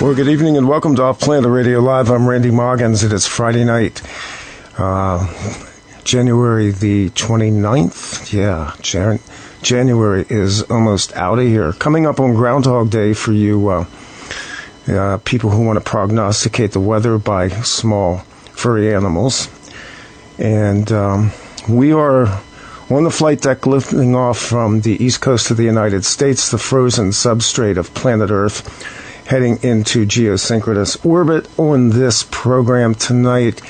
Well, good evening and welcome to OffPlanet Radio Live. I'm Randy Maugans. It is Friday night, January the 29th. Yeah, January is almost out of here. Coming up on Groundhog Day for you people who want to prognosticate the weather by small furry animals. And we are on the flight deck lifting off from the east coast of the United States, the frozen substrate of planet Earth, heading into geosynchronous orbit. On this program tonight,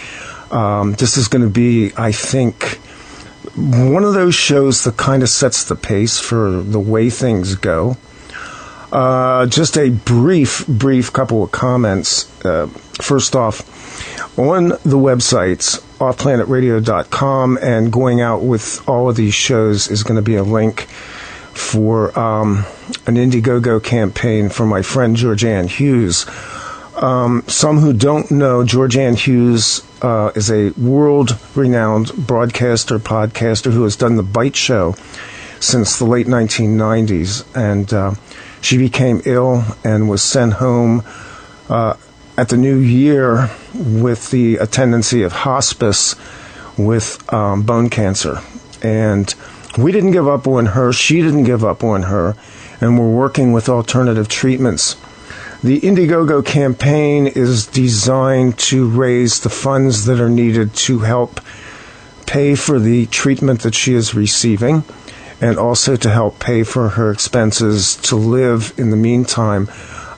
this is going to be, I think, one of those shows that kind of sets the pace for the way things go. Just a brief couple of comments. First off, on the websites, offplanetradio.com, and going out with all of these shows is going to be a link for an Indiegogo campaign for my friend GeorgeAnn Hughes. Some who don't know, GeorgeAnn Hughes is a world-renowned podcaster who has done the Byte show since the late 1990s, and she became ill and was sent home at the new year with the tendency of hospice with bone cancer. And we didn't give up on her. She didn't give up on her. And we're working with alternative treatments. The Indiegogo campaign is designed to raise the funds that are needed to help pay for the treatment that she is receiving, and also to help pay for her expenses to live in the meantime.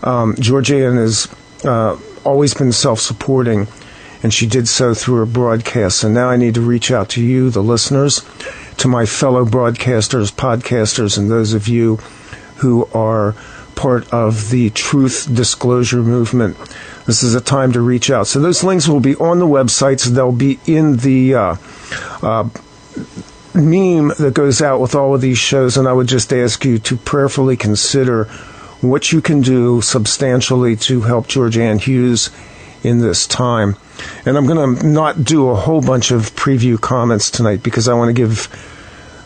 GeorgeAnn has always been self-supporting, and she did so through her broadcasts. And now I need to reach out to you, the listeners, to my fellow broadcasters, podcasters, and those of you who are part of the truth disclosure movement. This is a time to reach out. So those links will be on the websites. They'll be in the meme that goes out with all of these shows, and I would just ask you to prayerfully consider what you can do substantially to help GeorgeAnn Hughes in this time. And I'm going to not do a whole bunch of preview comments tonight because I want to give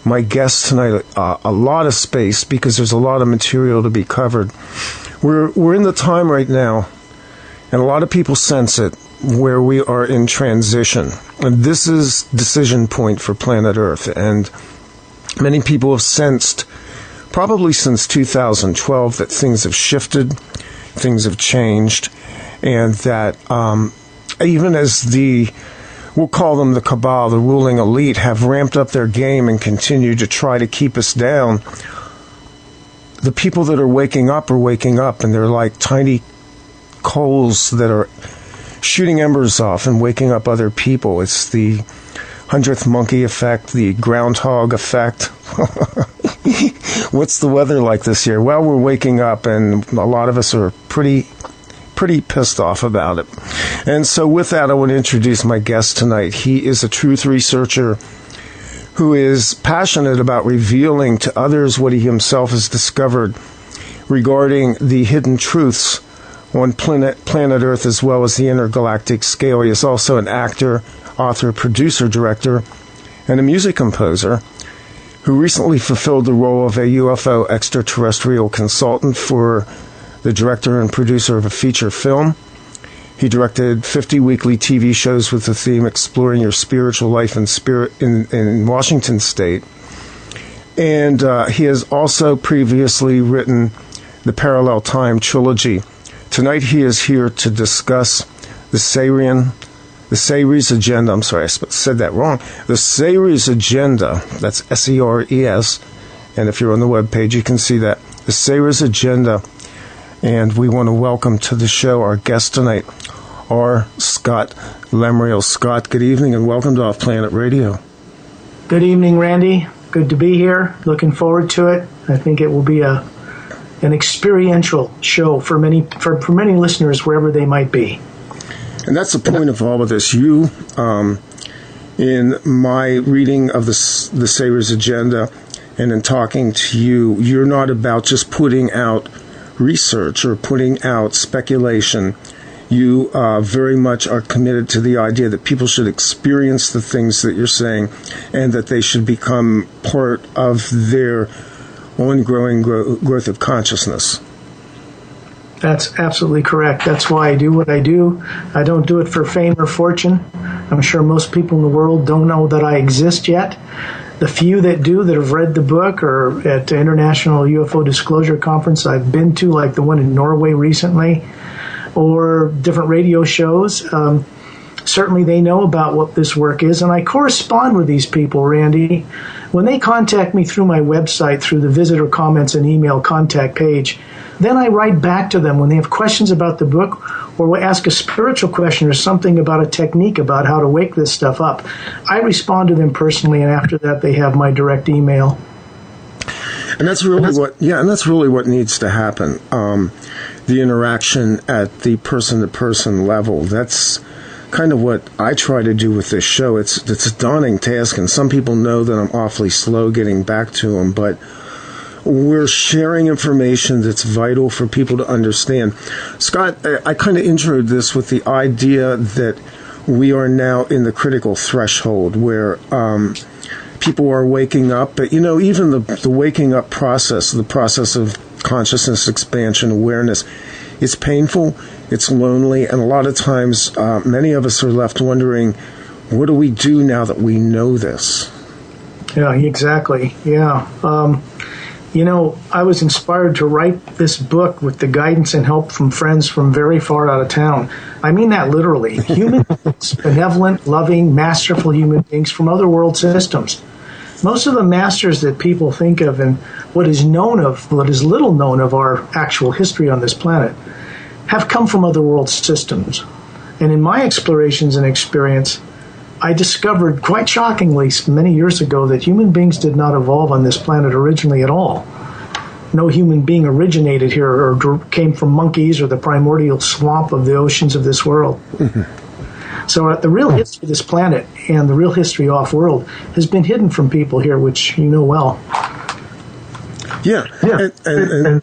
my guests tonight a lot of space, because there's a lot of material to be covered. We're in the time right now, and a lot of people sense it, where we are in transition. And this is decision point for planet Earth. And many people have sensed, probably since 2012, that things have shifted, things have changed, and that even as we'll call them the cabal, the ruling elite, have ramped up their game and continue to try to keep us down, the people that are waking up, and they're like tiny coals that are shooting embers off and waking up other people. It's the 100th monkey effect, the groundhog effect. What's the weather like this year? Well, we're waking up, and a lot of us are pretty pissed off about it. And so with that, I want to introduce my guest tonight. He is a truth researcher who is passionate about revealing to others what he himself has discovered regarding the hidden truths on planet Earth, as well as the intergalactic scale. He is also an actor, author, producer, director, and a music composer who recently fulfilled the role of a UFO extraterrestrial consultant for the director and producer of a feature film. He directed 50 weekly TV shows with the theme Exploring Your Spiritual Life and Spirit in Washington State. And he has also previously written the Parallel Time trilogy. Tonight he is here to discuss the Seres agenda. I'm sorry, I said that wrong. The Seres agenda, that's SERES, and if you're on the webpage, you can see that. The Seres agenda. And we want to welcome to the show our guest tonight, R. Scott Lemriel. Scott, good evening and welcome to OffPlanet Radio. Good evening, Randy. Good to be here. Looking forward to it. I think it will be an experiential show for many listeners, wherever they might be. And that's the point of all of this. You, in my reading of the Seres agenda and in talking to you, you're not about just putting out research or putting out speculation. You very much are committed to the idea that people should experience the things that you're saying, and that they should become part of their ongoing growth of consciousness. That's absolutely correct. That's why I do what I do. I don't do it for fame or fortune. I'm sure most people in the world don't know that I exist yet. The few that do, that have read the book, or at the International UFO Disclosure Conference I've been to, like the one in Norway recently, or different radio shows, certainly they know about what this work is, and I correspond with these people, Randy. When they contact me through my website, through the visitor comments and email contact page, then I write back to them when they have questions about the book or ask a spiritual question or something about a technique about how to wake this stuff up. I respond to them personally, and after that they have my direct email. And that's really what needs to happen. The interaction at the person-to-person level. That's kind of what I try to do with this show. It's a daunting task, and some people know that I'm awfully slow getting back to them, but we're sharing information that's vital for people to understand. Scott, I kind of introed this with the idea that we are now in the critical threshold where people are waking up. But, even the waking up process, the process of consciousness expansion, awareness, it's painful, it's lonely, and a lot of times many of us are left wondering, what do we do now that we know this? Yeah, exactly. Yeah. I was inspired to write this book with the guidance and help from friends from very far out of town. I mean that literally. Human beings, benevolent, loving, masterful human beings from other world systems. Most of the masters that people think of and what is little known of our actual history on this planet have come from other world systems. And in my explorations and experience, I discovered quite shockingly many years ago that human beings did not evolve on this planet originally at all. No human being originated here or came from monkeys or the primordial swamp of the oceans of this world. So the real history of this planet and the real history off-world has been hidden from people here, which you know well. Yeah. And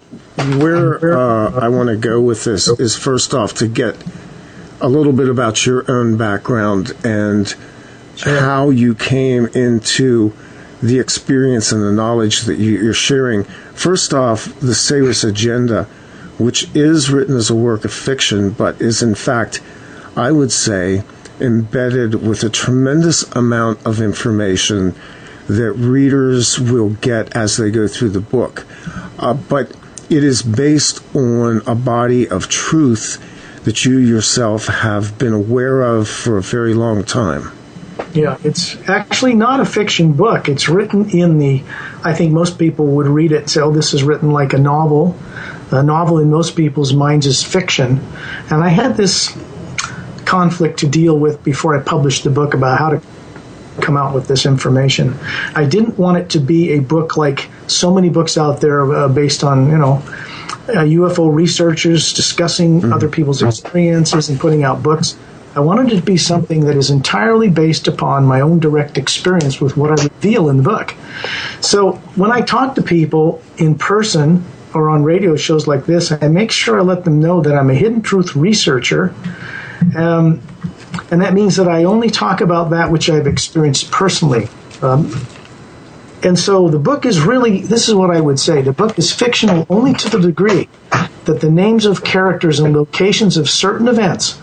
where I want to go with this is first off to get a little bit about your own background and how you came into the experience and the knowledge that you're sharing. First off, the Saris Agenda, which is written as a work of fiction, but is in fact, I would say, embedded with a tremendous amount of information that readers will get as they go through the book. But it is based on a body of truth that you yourself have been aware of for a very long time. Yeah, it's actually not a fiction book. It's written I think most people would read it and say, oh, this is written like a novel. A novel in most people's minds is fiction. And I had this conflict to deal with before I published the book about how to come out with this information. I didn't want it to be a book like so many books out there based on, UFO researchers discussing other people's experiences and putting out books. I wanted it to be something that is entirely based upon my own direct experience with what I reveal in the book. So when I talk to people in person or on radio shows like this, I make sure I let them know that I'm a hidden truth researcher. And that means that I only talk about that which I've experienced personally. And so the book is really, this is what I would say, the book is fictional only to the degree that the names of characters and locations of certain events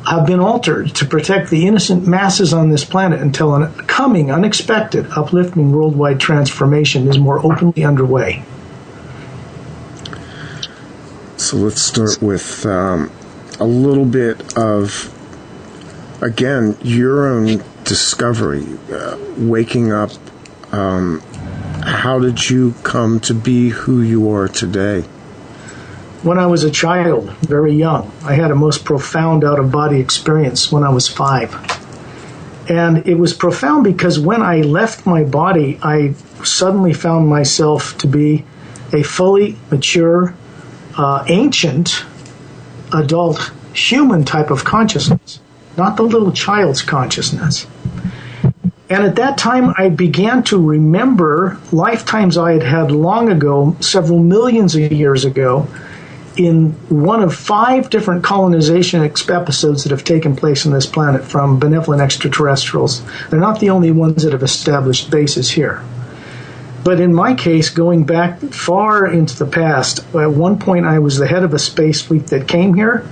have been altered to protect the innocent masses on this planet until a coming, unexpected, uplifting worldwide transformation is more openly underway. So let's start with a little bit of, again, your own discovery, waking up. How did you come to be who you are today? When I was a child, very young, I had a most profound out-of-body experience when I was 5. And it was profound because when I left my body, I suddenly found myself to be a fully mature, ancient, adult, human type of consciousness, not the little child's consciousness. And at that time, I began to remember lifetimes I had had long ago, several millions of years ago, in one of 5 different colonization episodes that have taken place on this planet from benevolent extraterrestrials. They're not the only ones that have established bases here. But in my case, going back far into the past, at one point I was the head of a space fleet that came here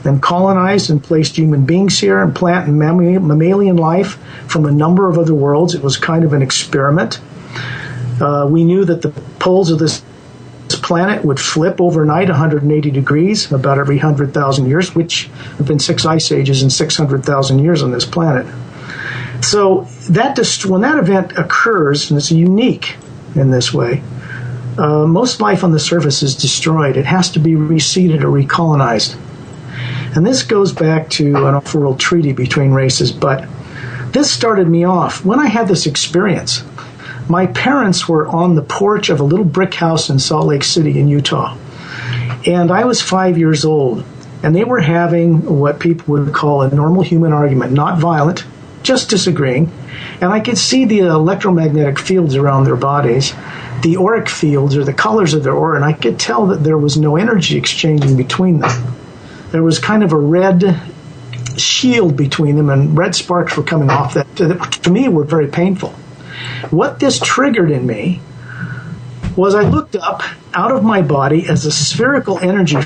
and colonized and placed human beings here and plant and mammalian life from a number of other worlds. It was kind of an experiment. We knew that the poles of this planet would flip overnight 180 degrees about every 100,000 years, which have been 6 ice ages in 600,000 years on this planet. So when that event occurs, and it's unique in this way, most life on the surface is destroyed. It has to be reseeded or recolonized. And this goes back to an off-world treaty between races, but this started me off. When I had this experience, my parents were on the porch of a little brick house in Salt Lake City in Utah. And I was 5 years old, and they were having what people would call a normal human argument, not violent, just disagreeing. And I could see the electromagnetic fields around their bodies, the auric fields or the colors of their aura, and I could tell that there was no energy exchanging between them. There was kind of a red shield between them, and red sparks were coming off that, to me, were very painful. What this triggered in me was I looked up out of my body as a spherical energy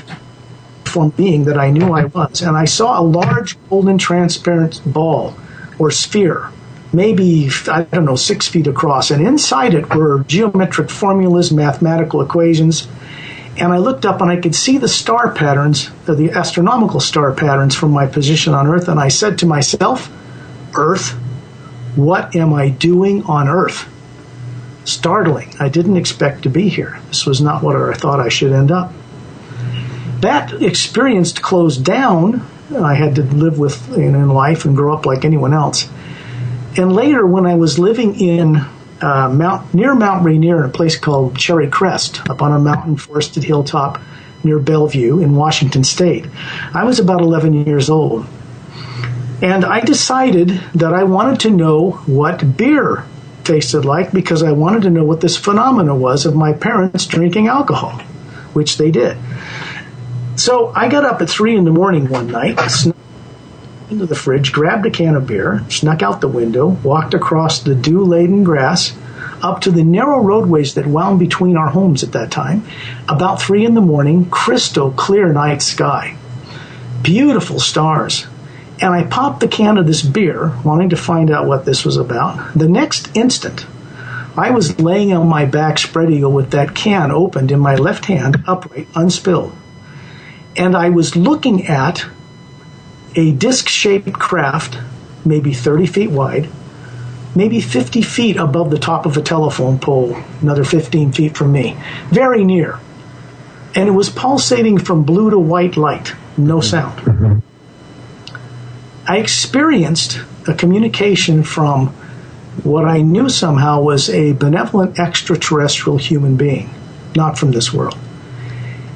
form being that I knew I was, and I saw a large golden transparent ball or sphere, maybe, 6 feet across, and inside it were geometric formulas, mathematical equations. And I looked up and I could see the star patterns, the astronomical star patterns from my position on Earth. And I said to myself, Earth, what am I doing on Earth? Startling. I didn't expect to be here. This was not where I thought I should end up. That experience closed down. I had to live with in life and grow up like anyone else. And later, when I was living in near Mount Rainier in a place called Cherry Crest, up on a mountain forested hilltop near Bellevue in Washington State. I was about 11 years old. And I decided that I wanted to know what beer tasted like because I wanted to know what this phenomena was of my parents drinking alcohol, which they did. So I got up at 3 in the morning one night, snuck into the fridge, grabbed a can of beer, snuck out the window, walked across the dew-laden grass, up to the narrow roadways that wound between our homes at that time. About 3 in the morning, crystal clear night sky. Beautiful stars. And I popped the can of this beer, wanting to find out what this was about. The next instant, I was laying on my back spread eagle with that can opened in my left hand, upright, unspilled. And I was looking at a disc-shaped craft, maybe 30 feet wide, maybe 50 feet above the top of a telephone pole, another 15 feet from me, very near. And it was pulsating from blue to white light, no sound. Mm-hmm. I experienced a communication from what I knew somehow was a benevolent extraterrestrial human being, not from this world.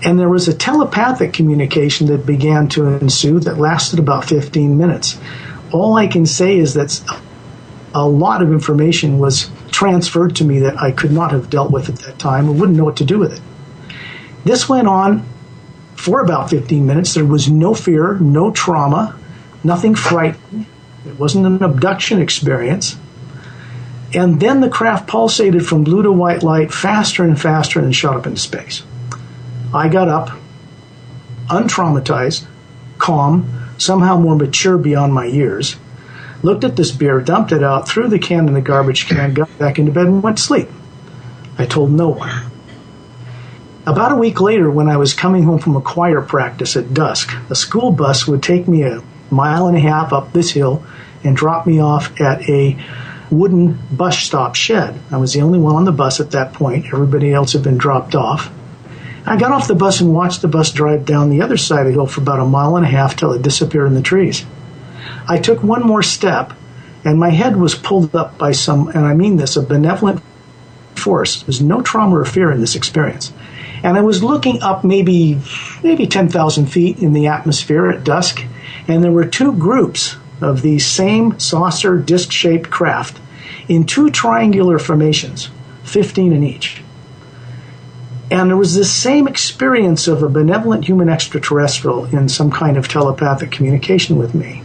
And there was a telepathic communication that began to ensue that lasted about 15 minutes. All I can say is that a lot of information was transferred to me that I could not have dealt with at that time and wouldn't know what to do with it. This went on for about 15 minutes. There was no fear, no trauma, nothing frightening. It wasn't an abduction experience. And then the craft pulsated from blue to white light faster and faster and shot up into space. I got up, untraumatized, calm, somehow more mature beyond my years, looked at this beer, dumped it out, threw the can in the garbage can, got back into bed and went to sleep. I told no one. About a week later, when I was coming home from a choir practice at dusk, a school bus would take me 1.5 miles up this hill and drop me off at a wooden bus stop shed. I was the only one on the bus at that point. Everybody else had been dropped off. I got off the bus and watched the bus drive down the other side of the hill for about 1.5 miles till it disappeared in the trees. I took one more step, and my head was pulled up by some, and I mean this, a benevolent force. There was no trauma or fear in this experience. And I was looking up maybe 10,000 feet in the atmosphere at dusk, and there were 2 groups of these same saucer disc-shaped craft in 2 triangular formations, 15 in each. And there was this same experience of a benevolent human extraterrestrial in some kind of telepathic communication with me.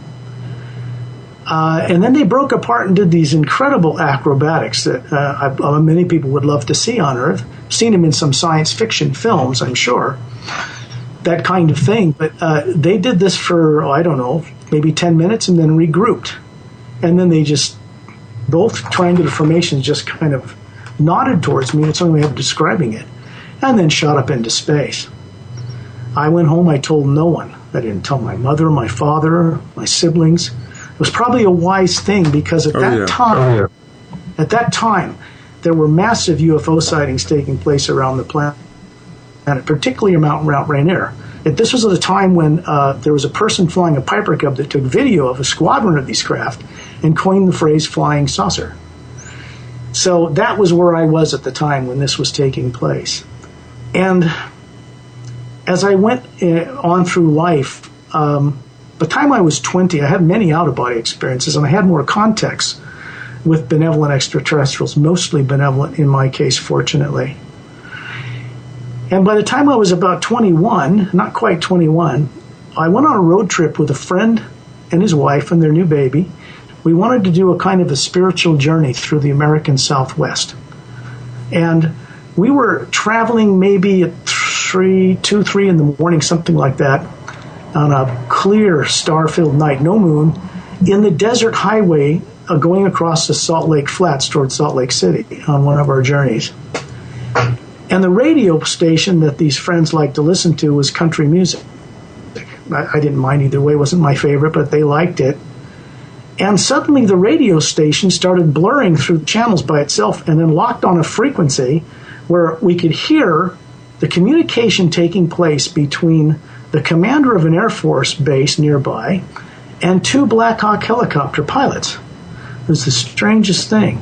And then they broke apart and did these incredible acrobatics that many people would love to see on Earth. Seen them in some science fiction films, I'm sure. That kind of thing. But they did this for, I don't know, maybe 10 minutes and then regrouped. And then they just, both triangular formations just kind of nodded towards me. It's the only way of describing it. And then shot up into space. I went home. I told no one. I didn't tell my mother, my father, my siblings. It was probably a wise thing because at that time, there were massive UFO sightings taking place around the planet, particularly around Mount Rainier. This was at a time when there was a person flying a Piper Cub that took video of a squadron of these craft and coined the phrase flying saucer. So that was where I was at the time when this was taking place. And as I went on through life, by the time I was 20, I had many out-of-body experiences, and I had more context with benevolent extraterrestrials, mostly benevolent in my case, fortunately. And by the time I was about 21, not quite 21, I went on a road trip with a friend and his wife and their new baby. We wanted to do a kind of a spiritual journey through the American Southwest. And we were traveling maybe at 2, 3 in the morning, something like that, on a clear, star-filled night, no moon, in the desert highway going across the Salt Lake Flats towards Salt Lake City on one of our journeys. And the radio station that these friends liked to listen to was country music. I didn't mind either way. It wasn't my favorite, but they liked it. And suddenly the radio station started blurring through the channels by itself and then locked on a frequency where we could hear the communication taking place between the commander of an Air Force base nearby and 2 Black Hawk helicopter pilots. It was the strangest thing.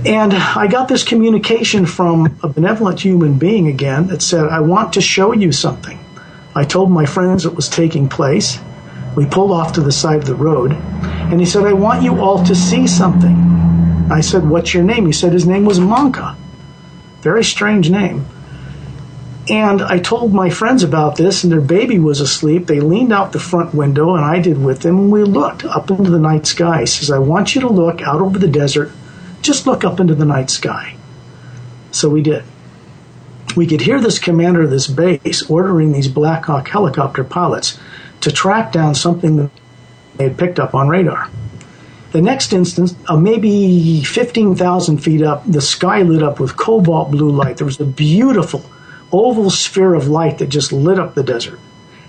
And I got this communication from a benevolent human being again that said, I want to show you something. I told my friends it was taking place. We pulled off to the side of the road, and he said, I want you all to see something. I said, what's your name? He said his name was Manka. Very strange name. And I told my friends about this, and their baby was asleep. They leaned out the front window, and I did with them, and we looked up into the night sky. He says, I want you to look out over the desert. Just look up into the night sky. So we did. We could hear this commander of this base ordering these Black Hawk helicopter pilots to track down something that they had picked up on radar. The next instant, maybe 15,000 feet up, the sky lit up with cobalt blue light. There was a beautiful oval sphere of light that just lit up the desert.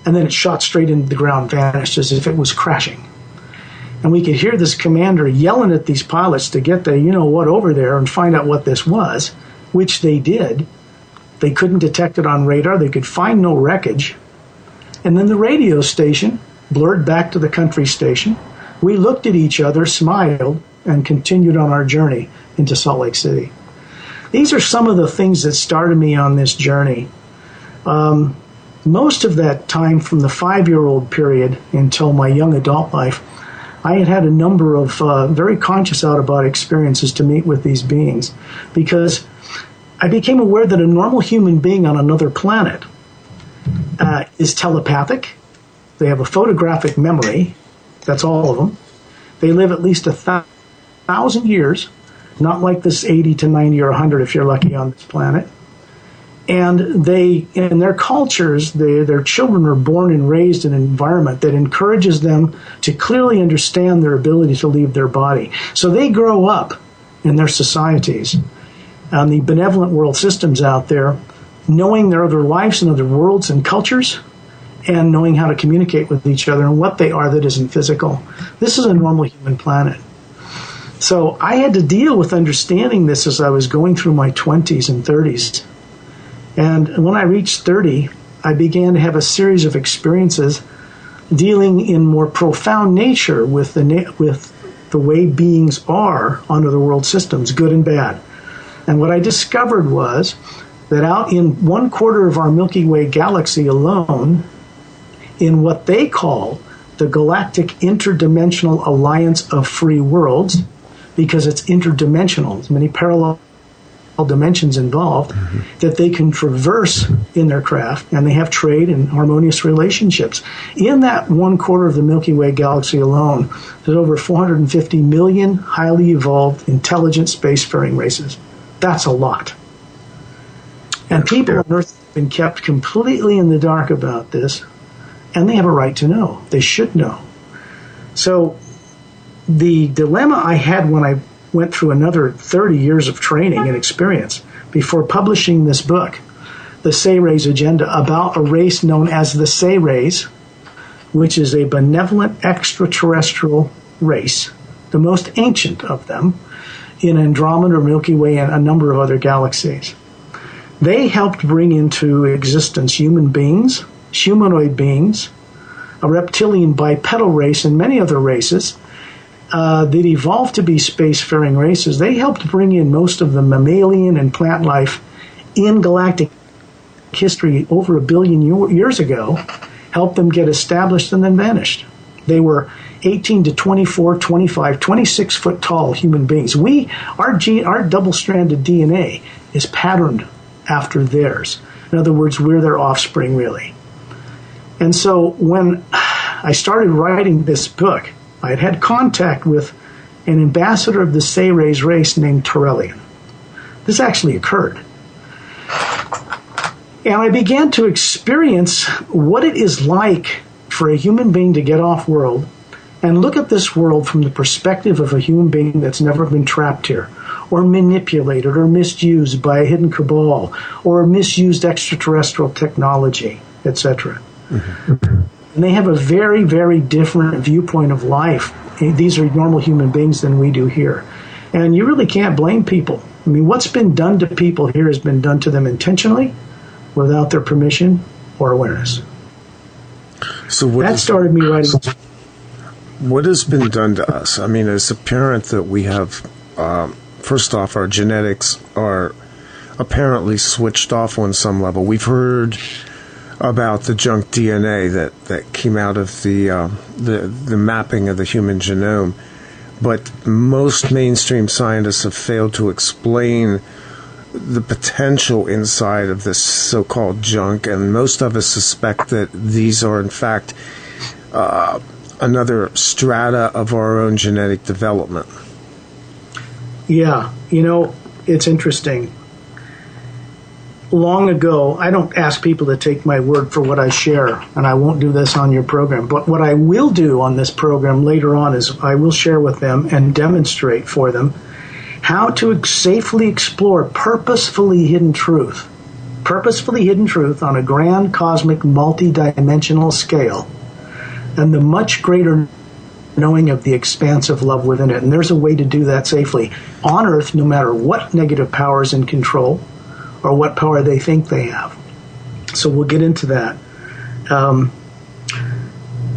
And then it shot straight into the ground, vanished as if it was crashing. And we could hear this commander yelling at these pilots to get the you-know-what over there and find out what this was, which they did. They couldn't detect it on radar. They could find no wreckage. And then the radio station blurred back to the country station. We looked at each other, smiled, and continued on our journey into Salt Lake City. These are some of the things that started me on this journey. Most of that time, from the 5-year-old period until my young adult life, I had had a number of very conscious out-of-body experiences to meet with these beings, because I became aware that a normal human being on another planet is telepathic. They have a photographic memory. That's all of them. They live at least 1,000 years, not like this 80 to 90 or 100 if you're lucky on this planet. And they, in their cultures, their children are born and raised in an environment that encourages them to clearly understand their ability to leave their body. So they grow up in their societies, the benevolent world systems out there, knowing their other lives and other worlds and cultures, and knowing how to communicate with each other and what they are that isn't physical. This is a normal human planet. So I had to deal with understanding this as I was going through my 20s and 30s. And when I reached 30, I began to have a series of experiences dealing in more profound nature with the way beings are under the world systems, good and bad. And what I discovered was that out in 1/4 of our Milky Way galaxy alone, in what they call the Galactic Interdimensional Alliance of Free Worlds, because it's interdimensional, there's many parallel dimensions involved, that they can traverse in their craft, and they have trade and harmonious relationships. In that 1/4 of the Milky Way galaxy alone, there's over 450 million highly evolved, intelligent spacefaring races. That's a lot. And people on Earth have been kept completely in the dark about this, and they have a right to know. They should know. So the dilemma I had when I went through another 30 years of training and experience before publishing this book, The Sira Race Agenda, about a race known as the Sira Race, which is a benevolent extraterrestrial race, the most ancient of them, in Andromeda, Milky Way, and a number of other galaxies. They helped bring into existence human beings, humanoid beings, a reptilian bipedal race, and many other races that evolved to be spacefaring races. They helped bring in most of the mammalian and plant life in galactic history over 1 billion years ago, helped them get established and then vanished. They were 18 to 24, 25, 26 foot tall human beings. Our double-stranded DNA is patterned after theirs. In other words, we're their offspring, really. And so when I started writing this book, I had contact with an ambassador of the Sira race named Neutralizing. This actually occurred. And I began to experience what it is like for a human being to get off-world and look at this world from the perspective of a human being that's never been trapped here, or manipulated, or misused by a hidden cabal, or misused extraterrestrial technology, etc. And they have a very, very different viewpoint of life. These are normal human beings than we do here. And you really can't blame people. I mean, what's been done to people here has been done to them intentionally, without their permission or awareness. So that started me writing. What has been done to us? I mean, it's apparent that we have, first off, our genetics are apparently switched off on some level. We've heard about the junk DNA that came out of the mapping of the human genome, but most mainstream scientists have failed to explain the potential inside of this so-called junk, and most of us suspect that these are in fact another strata of our own genetic development. Yeah, it's interesting. Long ago, I don't ask people to take my word for what I share, and I won't do this on your program, but what I will do on this program later on is I will share with them and demonstrate for them how to safely explore purposefully hidden truth on a grand cosmic multi-dimensional scale, and the much greater knowing of the expansive love within it. And there's a way to do that safely on Earth, no matter what negative power is in control or what power they think they have. So we'll get into that.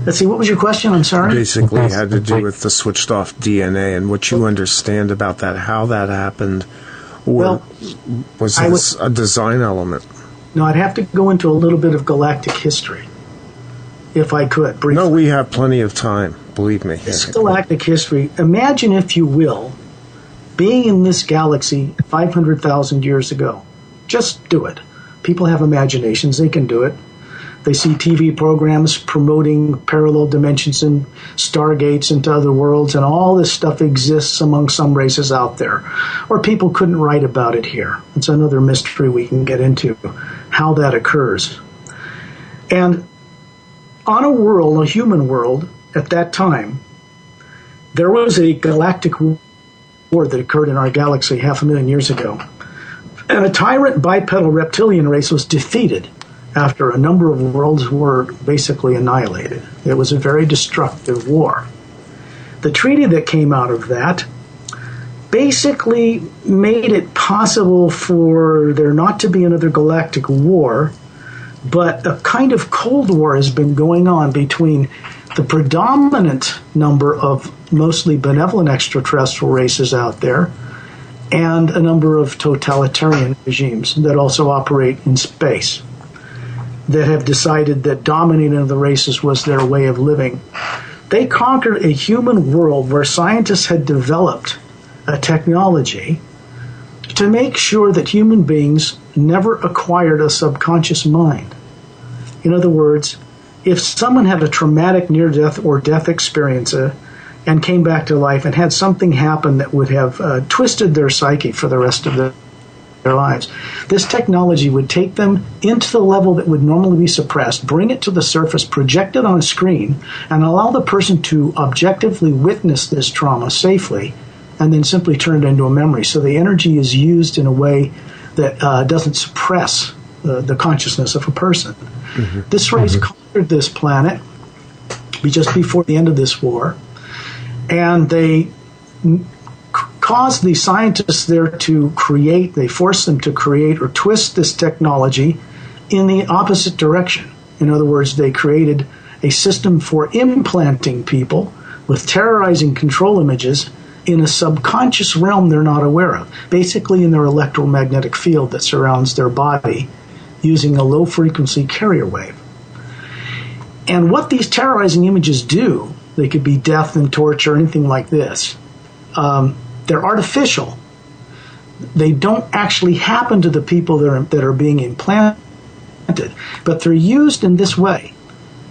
Let's see, what was your question? I'm sorry. Basically, it had to do with the switched off DNA and what you understand about that, how that happened, or was this a design element? No, I'd have to go into a little bit of galactic history, if I could, briefly. No, we have plenty of time, believe me. This galactic history, imagine, if you will, being in this galaxy 500,000 years ago. Just do it. People have imaginations, they can do it. They see TV programs promoting parallel dimensions and stargates into other worlds, and all this stuff exists among some races out there. Or people couldn't write about it here. It's another mystery we can get into, how that occurs. And on a human world, at that time, there was a galactic war that occurred in our galaxy 500,000 years ago. And a tyrant bipedal reptilian race was defeated after a number of worlds were basically annihilated. It was a very destructive war. The treaty that came out of that basically made it possible for there not to be another galactic war, but a kind of Cold War has been going on between the predominant number of mostly benevolent extraterrestrial races out there and a number of totalitarian regimes that also operate in space, that have decided that dominating the races was their way of living. They conquered a human world where scientists had developed a technology to make sure that human beings never acquired a subconscious mind. In other words, if someone had a traumatic near-death or death experience and came back to life and had something happen that would have twisted their psyche for the rest of their lives, this technology would take them into the level that would normally be suppressed, bring it to the surface, project it on a screen, and allow the person to objectively witness this trauma safely, and then simply turn it into a memory. So the energy is used in a way that doesn't suppress the consciousness of a person. Mm-hmm. This race conquered this planet just before the end of this war, and they caused the scientists there to create, they forced them to create or twist this technology in the opposite direction. In other words, they created a system for implanting people with terrorizing control images in a subconscious realm they're not aware of, basically in their electromagnetic field that surrounds their body, using a low-frequency carrier wave. And what these terrorizing images do, they could be death and torture, anything like this, they're artificial. They don't actually happen to the people that are being implanted, but they're used in this way.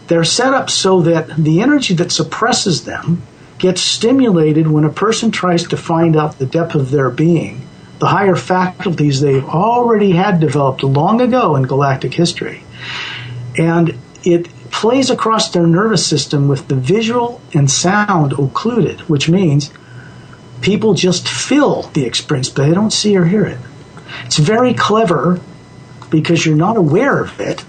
They're set up so that the energy that suppresses them gets stimulated when a person tries to find out the depth of their being, the higher faculties they've already had developed long ago in galactic history. And it plays across their nervous system with the visual and sound occluded, which means people just feel the experience, but they don't see or hear it. It's very clever because you're not aware of it,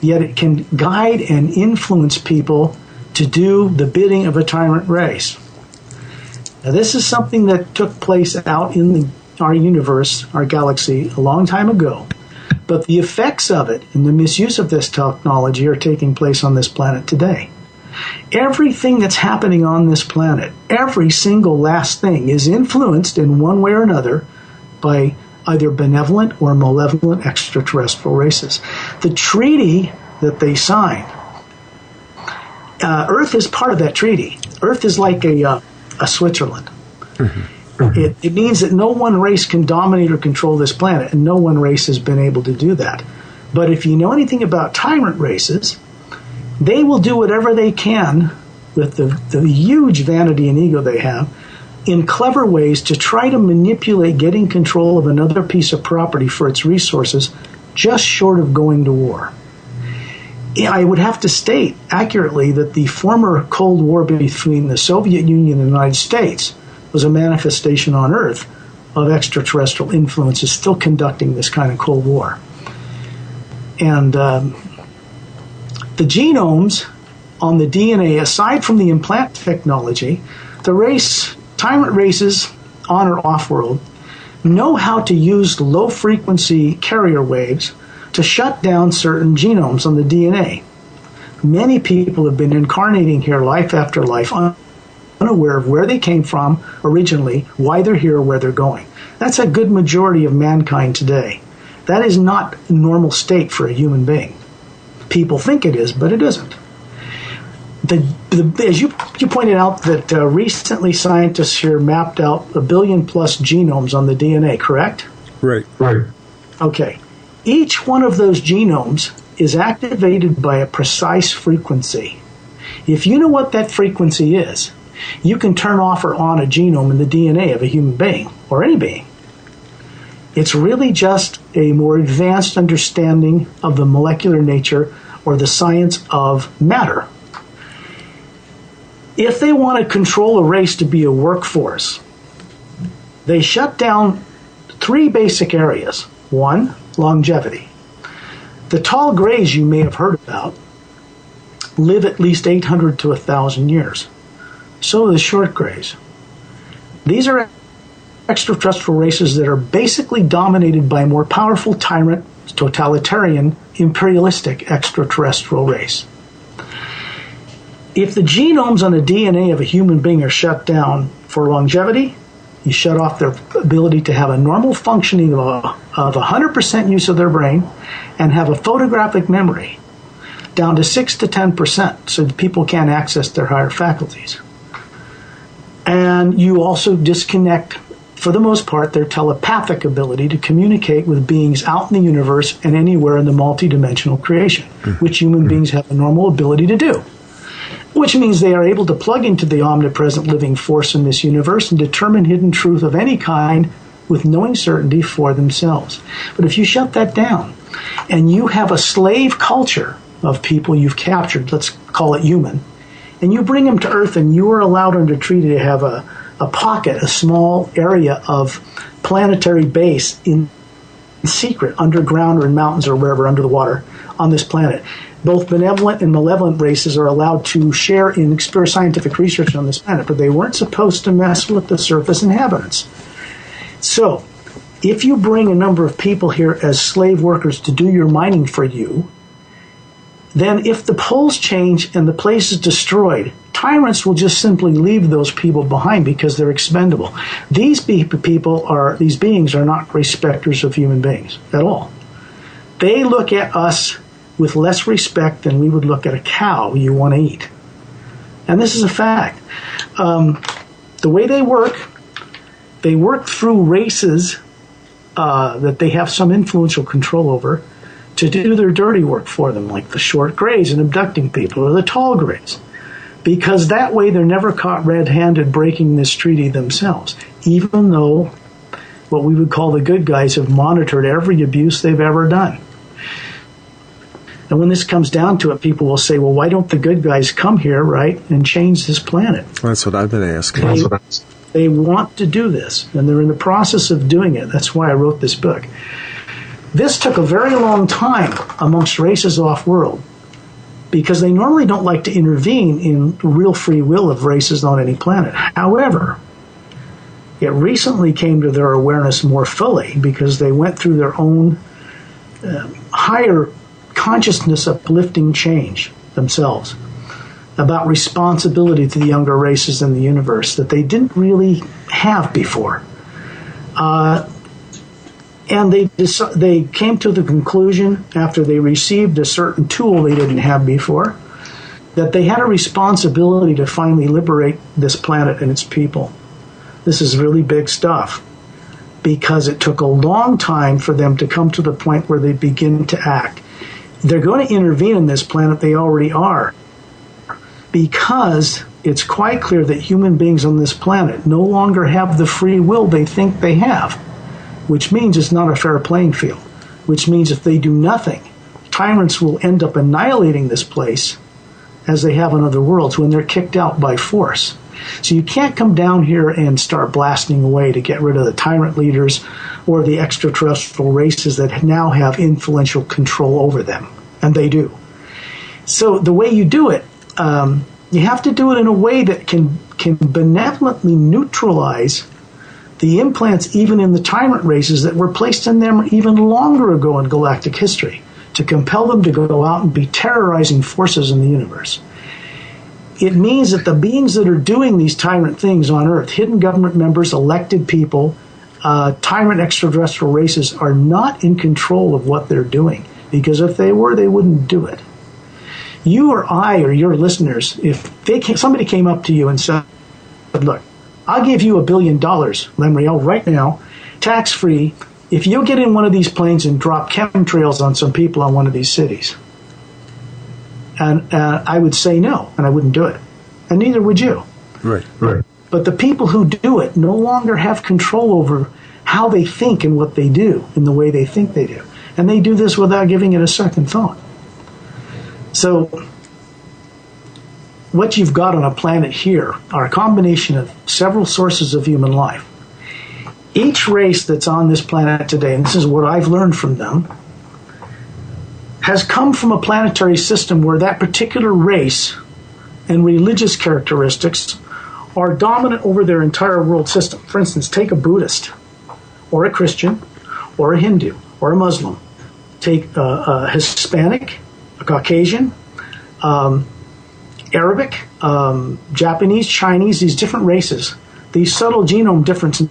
yet it can guide and influence people to do the bidding of a tyrant race. Now, this is something that took place out in our universe, our galaxy, a long time ago. But the effects of it and the misuse of this technology are taking place on this planet today. Everything that's happening on this planet, every single last thing, is influenced in one way or another by either benevolent or malevolent extraterrestrial races. The treaty that they signed, Earth is part of that treaty. Earth is like a Switzerland. Mm-hmm. It means that no one race can dominate or control this planet, and no one race has been able to do that. But if you know anything about tyrant races, they will do whatever they can with the huge vanity and ego they have in clever ways to try to manipulate getting control of another piece of property for its resources, just short of going to war. I would have to state accurately that the former Cold War between the Soviet Union and the United States was a manifestation on Earth of extraterrestrial influences still conducting this kind of Cold War. And the genomes on the DNA, aside from the implant technology, the tyrant races on or off-world know how to use low-frequency carrier waves to shut down certain genomes on the DNA. Many people have been incarnating here life after life, unaware of where they came from originally, why they're here, or where they're going. That's a good majority of mankind today. That is not a normal state for a human being. People think it is, but it isn't. As you pointed out, that recently scientists here mapped out 1 billion plus genomes on the DNA, correct? Right. Okay. Each one of those genomes is activated by a precise frequency. If you know what that frequency is, you can turn off or on a genome in the DNA of a human being, or any being. It's really just a more advanced understanding of the molecular nature or the science of matter. If they want to control a race to be a workforce, they shut down 3 basic areas. 1, longevity. The tall grays you may have heard about live at least 800 to 1,000 years. So do the short grays. These are extraterrestrial races that are basically dominated by a more powerful tyrant, totalitarian, imperialistic extraterrestrial race. If the genomes on the DNA of a human being are shut down for longevity, you shut off their ability to have a normal functioning of 100% use of their brain and have a photographic memory down to 6 to 10% so that people can't access their higher faculties. And you also disconnect for the most part, their telepathic ability to communicate with beings out in the universe and anywhere in the multidimensional creation, which human beings have a normal ability to do. Which means they are able to plug into the omnipresent living force in this universe and determine hidden truth of any kind with knowing certainty for themselves. But if you shut that down and you have a slave culture of people you've captured, let's call it human, and you bring them to Earth and you are allowed under treaty to have a pocket, a small area of planetary base in secret, underground or in mountains or wherever under the water on this planet. Both benevolent and malevolent races are allowed to share in scientific research on this planet, but they weren't supposed to mess with the surface inhabitants. So, if you bring a number of people here as slave workers to do your mining for you, then if the poles change and the place is destroyed, tyrants will just simply leave those people behind because they're expendable. These beings are not respecters of human beings at all. They look at us with less respect than we would look at a cow you want to eat. And this is a fact. The way they work through races that they have some influential control over to do their dirty work for them, like the short grays and abducting people, or the tall grays. Because that way they're never caught red-handed breaking this treaty themselves, even though what we would call the good guys have monitored every abuse they've ever done. And when this comes down to it, people will say, well, why don't the good guys come here, right, and change this planet? That's what I've been asking. They want to do this, and they're in the process of doing it. That's why I wrote this book. This took a very long time amongst races off-world, because they normally don't like to intervene in the real free will of races on any planet. However, it recently came to their awareness more fully because they went through their own higher consciousness uplifting change themselves about responsibility to the younger races in the universe that they didn't really have before. And they came to the conclusion, after they received a certain tool they didn't have before, that they had a responsibility to finally liberate this planet and its people. This is really big stuff, because it took a long time for them to come to the point where they begin to act. They're going to intervene in this planet, they already are, because it's quite clear that human beings on this planet no longer have the free will they think they have. Which means it's not a fair playing field, which means if they do nothing, tyrants will end up annihilating this place as they have on other worlds when they're kicked out by force. So you can't come down here and start blasting away to get rid of the tyrant leaders or the extraterrestrial races that now have influential control over them, and they do. So the way you do it, you have to do it in a way that can benevolently neutralize the implants even in the tyrant races that were placed in them even longer ago in galactic history to compel them to go out and be terrorizing forces in the universe. It means that the beings that are doing these tyrant things on Earth, hidden government members, elected people, tyrant extraterrestrial races, are not in control of what they're doing. Because if they were, they wouldn't do it. You or I or your listeners, if somebody came up to you and said, look, I'll give you $1 billion, Lemriel, right now, tax-free, if you'll get in one of these planes and drop chemtrails on some people on one of these cities. And I would say no, and I wouldn't do it. And neither would you. Right. But the people who do it no longer have control over how they think and what they do in the way they think they do. And they do this without giving it a second thought. So what you've got on a planet here are a combination of several sources of human life. Each race that's on this planet today, and this is what I've learned from them, has come from a planetary system where that particular race and religious characteristics are dominant over their entire world system. For instance, take a Buddhist, or a Christian, or a Hindu, or a Muslim. Take a Hispanic, a Caucasian, Arabic, Japanese, Chinese, these different races, these subtle genome differences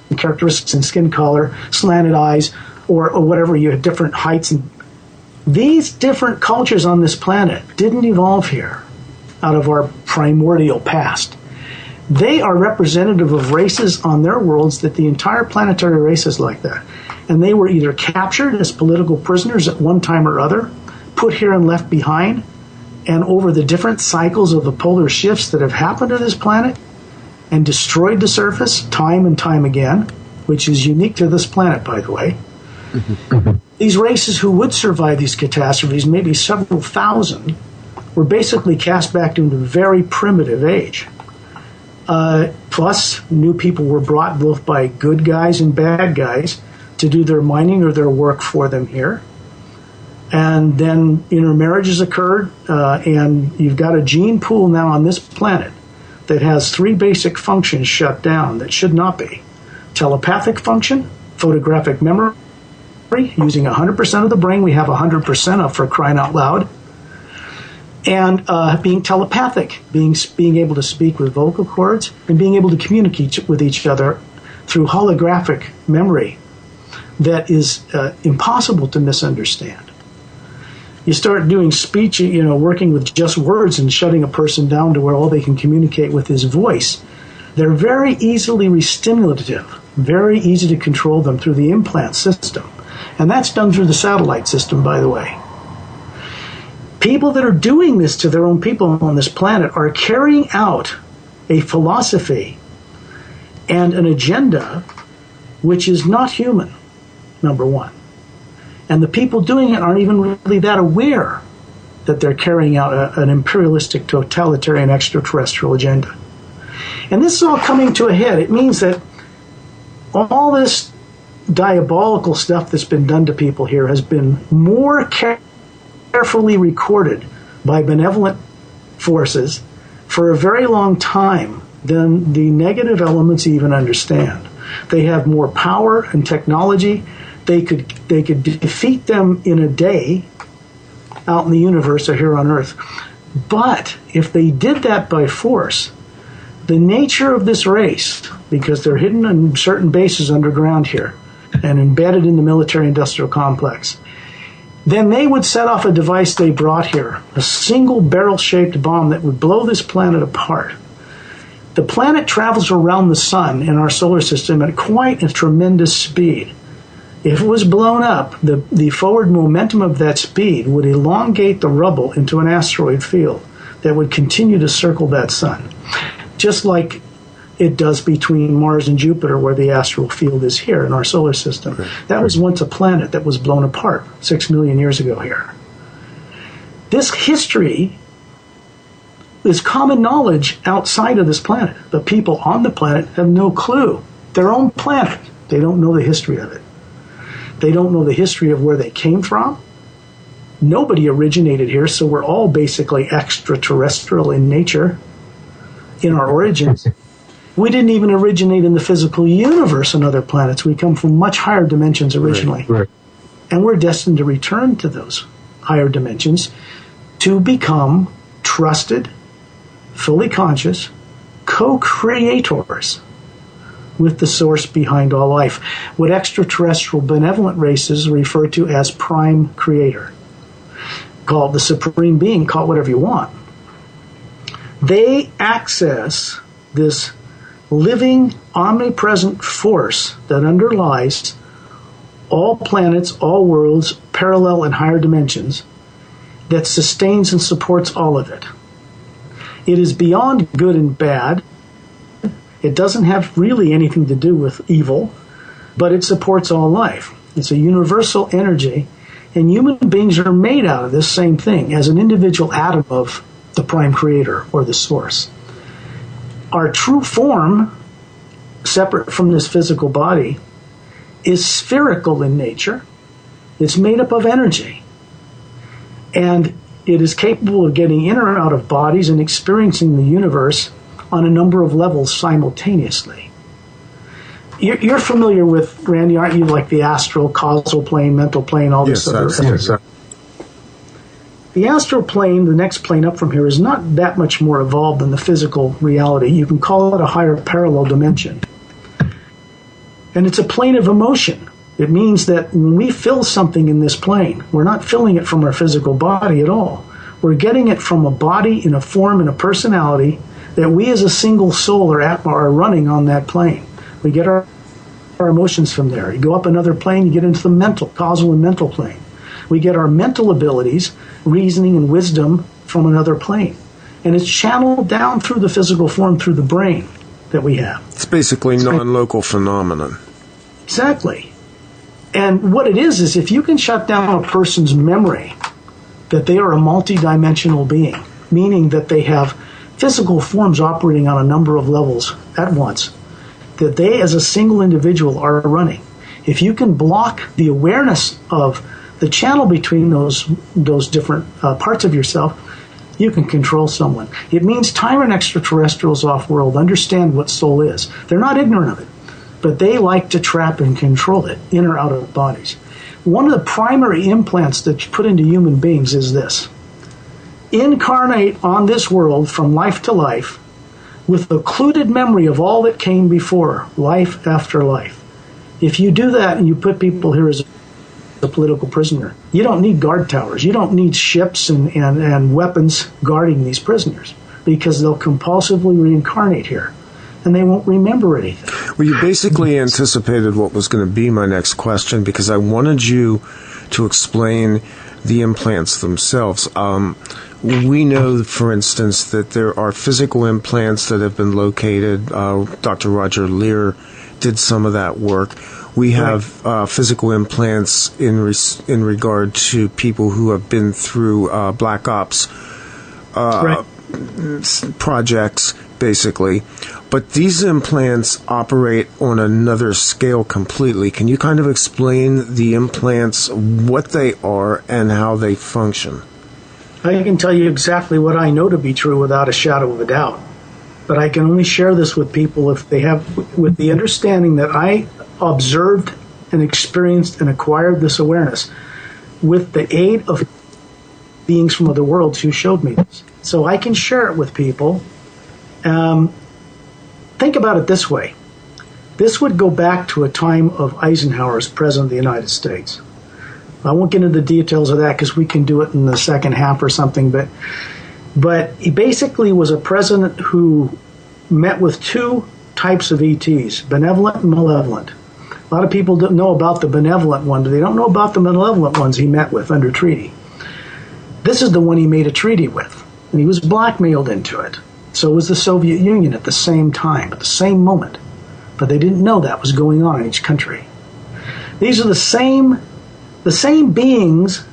in characteristics in skin color, slanted eyes, or whatever, you have different heights. And these different cultures on this planet didn't evolve here out of our primordial past. They are representative of races on their worlds that the entire planetary race is like that. And they were either captured as political prisoners at one time or other, put here and left behind, and over the different cycles of the polar shifts that have happened to this planet and destroyed the surface time and time again, which is unique to this planet, by the way. These races who would survive these catastrophes, maybe several thousand, were basically cast back into a very primitive age. Plus, new people were brought both by good guys and bad guys to do their mining or their work for them here. And then intermarriages occurred, and you've got a gene pool now on this planet that has three basic functions shut down that should not be. Telepathic function, photographic memory, using 100% of the brain we have 100% of, for crying out loud, and being telepathic, being able to speak with vocal cords, and being able to communicate with each other through holographic memory that is impossible to misunderstand. You start doing speech, working with just words and shutting a person down to where all they can communicate with is voice. They're very easily restimulative, very easy to control them through the implant system. And that's done through the satellite system, by the way. People that are doing this to their own people on this planet are carrying out a philosophy and an agenda which is not human, number one. And the people doing it aren't even really that aware that they're carrying out an imperialistic, totalitarian, extraterrestrial agenda. And this is all coming to a head. It means that all this diabolical stuff that's been done to people here has been more carefully recorded by benevolent forces for a very long time than the negative elements even understand. They have more power and technology. They could defeat them in a day out in the universe or here on Earth. But if they did that by force, the nature of this race, because they're hidden in certain bases underground here and embedded in the military-industrial complex, then they would set off a device they brought here, a single barrel-shaped bomb that would blow this planet apart. The planet travels around the sun in our solar system at quite a tremendous speed. If it was blown up, the forward momentum of that speed would elongate the rubble into an asteroid field that would continue to circle that sun, just like it does between Mars and Jupiter, where the astral field is here in our solar system. Okay. That was once a planet that was blown apart 6 million years ago here. This history is common knowledge outside of this planet. The people on the planet have no clue. Their own planet, they don't know the history of it. They don't know the history of where they came from. Nobody originated here, so we're all basically extraterrestrial in nature, in our origins. We didn't even originate in the physical universe on other planets. We come from much higher dimensions originally. Right. And we're destined to return to those higher dimensions to become trusted, fully conscious co-creators with the source behind all life, what extraterrestrial benevolent races refer to as prime creator. Call it the supreme being, call it whatever you want. They access this living, omnipresent force that underlies all planets, all worlds, parallel and higher dimensions, that sustains and supports all of it. It is beyond good and bad. It doesn't have really anything to do with evil, but it supports all life. It's a universal energy, and human beings are made out of this same thing as an individual atom of the prime creator or the source. Our true form, separate from this physical body, is spherical in nature. It's made up of energy. And it is capable of getting in or out of bodies and experiencing the universe on a number of levels simultaneously. You're familiar with, Randy, aren't you, like the astral, causal plane, mental plane, all this other stuff? Yes, sir. The astral plane, the next plane up from here, is not that much more evolved than the physical reality. You can call it a higher parallel dimension. And it's a plane of emotion. It means that when we fill something in this plane, we're not filling it from our physical body at all. We're getting it from a body in a form and a personality that we as a single soul are running on that plane. We get our emotions from there. You go up another plane, you get into the mental, causal and mental plane. We get our mental abilities, reasoning and wisdom from another plane. And it's channeled down through the physical form, through the brain that we have. It's basically non-local phenomenon. Exactly. And what it is if you can shut down a person's memory that they are a multidimensional being, meaning that they have physical forms operating on a number of levels at once, that they as a single individual are running. If you can block the awareness of the channel between those different parts of yourself, you can control someone. It means tyrant extraterrestrials off-world understand what soul is. They're not ignorant of it, but they like to trap and control it, in or out of bodies. One of the primary implants that's put into human beings is this. Incarnate on this world from life to life with occluded memory of all that came before, life after life. If you do that and you put people here as a political prisoner, you don't need guard towers. You don't need ships and weapons guarding these prisoners, because they'll compulsively reincarnate here and they won't remember anything. Well, you basically anticipated what was going to be my next question, because I wanted you to explain the implants themselves. We know, for instance, that there are physical implants that have been located. Dr. Roger Lear did some of that work. We have physical implants in regard to people who have been through Black Ops projects, basically. But these implants operate on another scale completely. Can you kind of explain the implants, what they are, and how they function? I can tell you exactly what I know to be true without a shadow of a doubt. But I can only share this with people if they have, with the understanding that I observed and experienced and acquired this awareness with the aid of beings from other worlds who showed me this. So I can share it with people. Think about it this way. This would go back to a time of Eisenhower as President of the United States. I won't get into the details of that because we can do it in the second half or something, but he basically was a president who met with two types of ETs, benevolent and malevolent. A lot of people don't know about the benevolent one, but they don't know about the malevolent ones he met with under treaty. This is the one he made a treaty with, and he was blackmailed into it. So was the Soviet Union at the same time, at the same moment. But they didn't know that was going on in each country. These are the same beings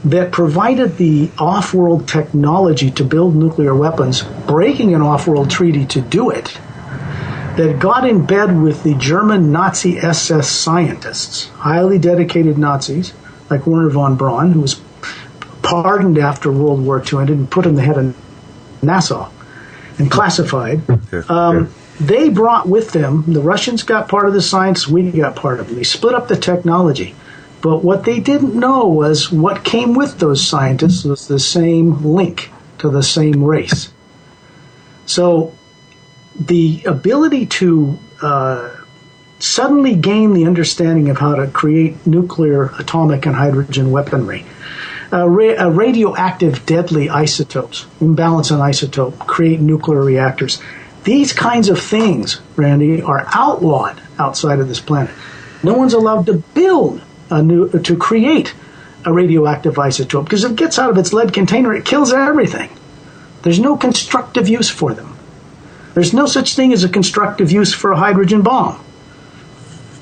that provided the off-world technology to build nuclear weapons, breaking an off-world treaty to do it, that got in bed with the German Nazi SS scientists, highly dedicated Nazis, like Werner von Braun, who was pardoned after World War II and put in the head of NASA and classified. They brought with them, the Russians got part of the science, we got part of it. They split up the technology. But what they didn't know was what came with those scientists was the same link to the same race. So the ability to suddenly gain the understanding of how to create nuclear, atomic, and hydrogen weaponry, radioactive deadly isotopes, imbalance on isotope, create nuclear reactors. These kinds of things, Randy, are outlawed outside of this planet. No one's allowed to build to create a radioactive isotope, because if it gets out of its lead container, it kills everything. There's no constructive use for them. There's no such thing as a constructive use for a hydrogen bomb.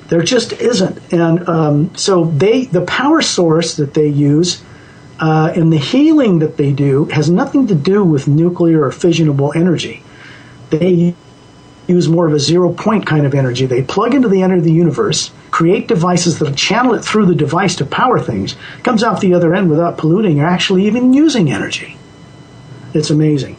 There just isn't. And so the power source that they use and the healing that they do has nothing to do with nuclear or fissionable energy. They use more of a zero-point kind of energy. They plug into the end of the universe, create devices that channel it through the device to power things, comes out the other end without polluting or actually even using energy. It's amazing.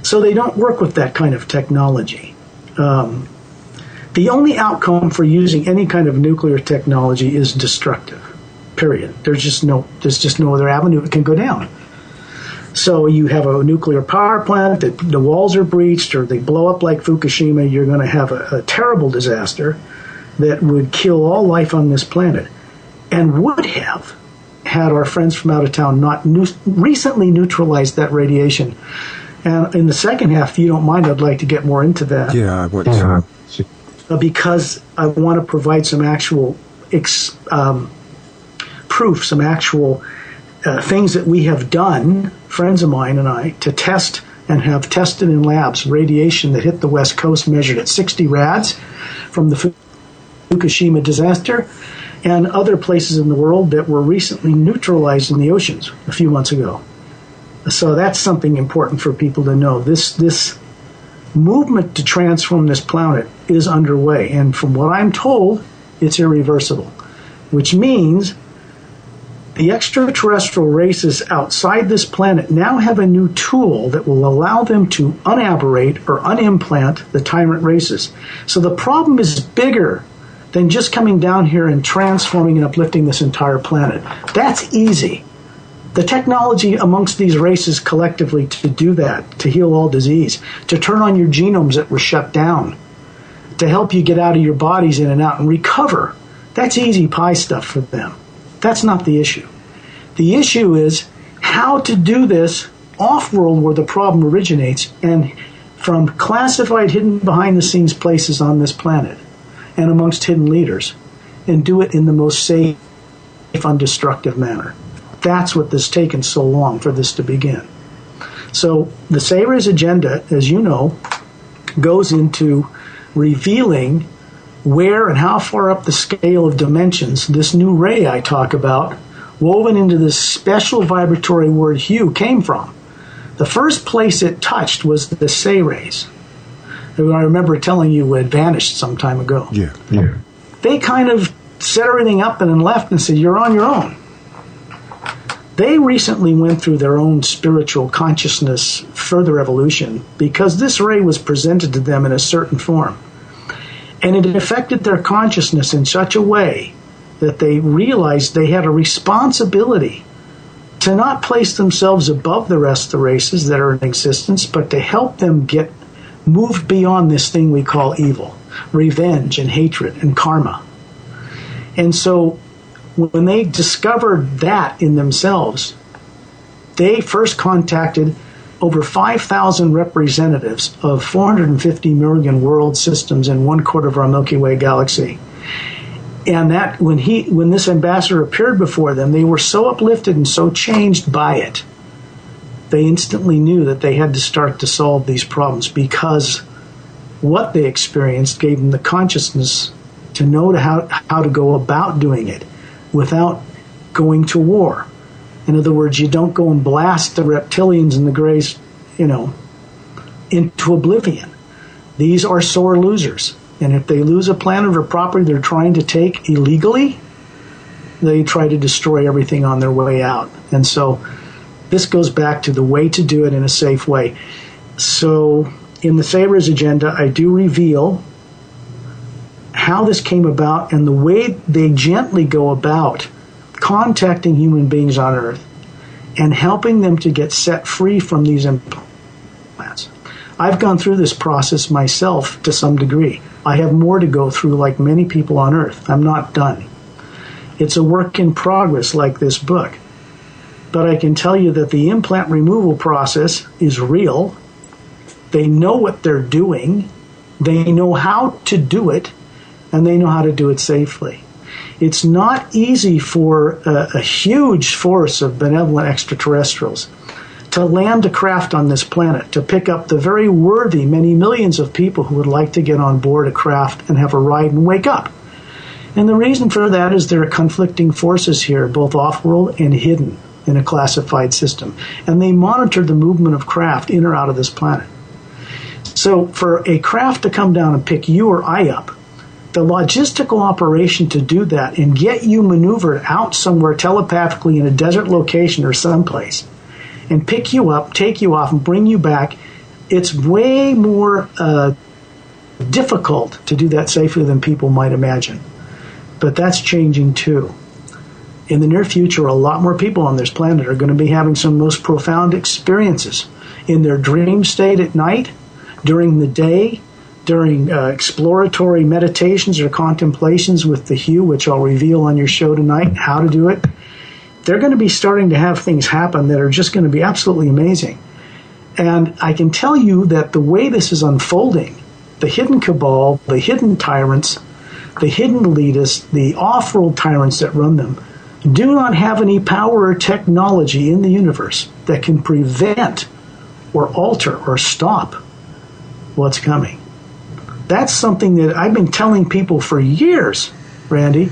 So they don't work with that kind of technology. The only outcome for using any kind of nuclear technology is destructive, period. There's just no other avenue it can go down. So you have a nuclear power plant, that the walls are breached, or they blow up like Fukushima, you're going to have a terrible disaster that would kill all life on this planet, and would have had our friends from out of town not recently neutralized that radiation And in the second half, if you don't mind, I'd like to get more into that. Yeah, I would. Because I want to provide some actual proof, some actual things that we have done, friends of mine and I, to test and have tested in labs radiation that hit the West Coast, measured at 60 rads from the Fukushima disaster, and other places in the world that were recently neutralized in the oceans a few months ago. So that's something important for people to know. This movement to transform this planet is underway, and from what I'm told, it's irreversible, which means the extraterrestrial races outside this planet now have a new tool that will allow them to unaberrate or unimplant the tyrant races. So the problem is bigger than just coming down here and transforming and uplifting this entire planet. That's easy. The technology amongst these races collectively to do that, to heal all disease, to turn on your genomes that were shut down, to help you get out of your bodies in and out and recover, that's easy pie stuff for them. That's not the issue. The issue is how to do this off-world where the problem originates and from classified, hidden behind-the-scenes places on this planet and amongst hidden leaders, and do it in the most safe, undestructive manner. That's what has taken so long for this to begin. So the Sira Race agenda, as you know, goes into revealing where and how far up the scale of dimensions this new ray I talk about, woven into this special vibratory word Hue, came from. The first place it touched was the Sira Race, who I remember telling you had vanished some time ago. Yeah. They kind of set everything up and then left and said, you're on your own. They recently went through their own spiritual consciousness further evolution because this ray was presented to them in a certain form. And it affected their consciousness in such a way that they realized they had a responsibility to not place themselves above the rest of the races that are in existence, but to help them get moved beyond this thing we call evil, revenge and hatred and karma. And so when they discovered that in themselves, they first contacted over 5,000 representatives of 450 million world systems in 1/4 of our Milky Way galaxy. And that when this ambassador appeared before them, they were so uplifted and so changed by it, they instantly knew that they had to start to solve these problems because what they experienced gave them the consciousness to know how to go about doing it without going to war. In other words, you don't go and blast the reptilians and the greys, into oblivion. These are sore losers. And if they lose a planet or property they're trying to take illegally, they try to destroy everything on their way out. And so this goes back to the way to do it in a safe way. So in the Sira Race agenda, I do reveal how this came about and the way they gently go about contacting human beings on Earth and helping them to get set free from these implants. I've gone through this process myself to some degree. I have more to go through like many people on Earth. I'm not done. It's a work in progress like this book. But I can tell you that the implant removal process is real. They know what they're doing. They know how to do it. And they know how to do it safely. It's not easy for a huge force of benevolent extraterrestrials to land a craft on this planet, to pick up the very worthy many millions of people who would like to get on board a craft and have a ride and wake up. And the reason for that is there are conflicting forces here, both off-world and hidden in a classified system. And they monitor the movement of craft in or out of this planet. So for a craft to come down and pick you or I up, the logistical operation to do that and get you maneuvered out somewhere telepathically in a desert location or someplace and pick you up, take you off, and bring you back, it's way more difficult to do that safely than people might imagine. But that's changing too. In the near future, a lot more people on this planet are going to be having some most profound experiences in their dream state at night, during the day, during exploratory meditations or contemplations with the Hue, which I'll reveal on your show tonight, how to do it. They're going to be starting to have things happen that are just going to be absolutely amazing. And I can tell you that the way this is unfolding, the hidden cabal, the hidden tyrants, the hidden elitists, the off-world tyrants that run them, do not have any power or technology in the universe that can prevent or alter or stop what's coming. That's something that I've been telling people for years, Randy,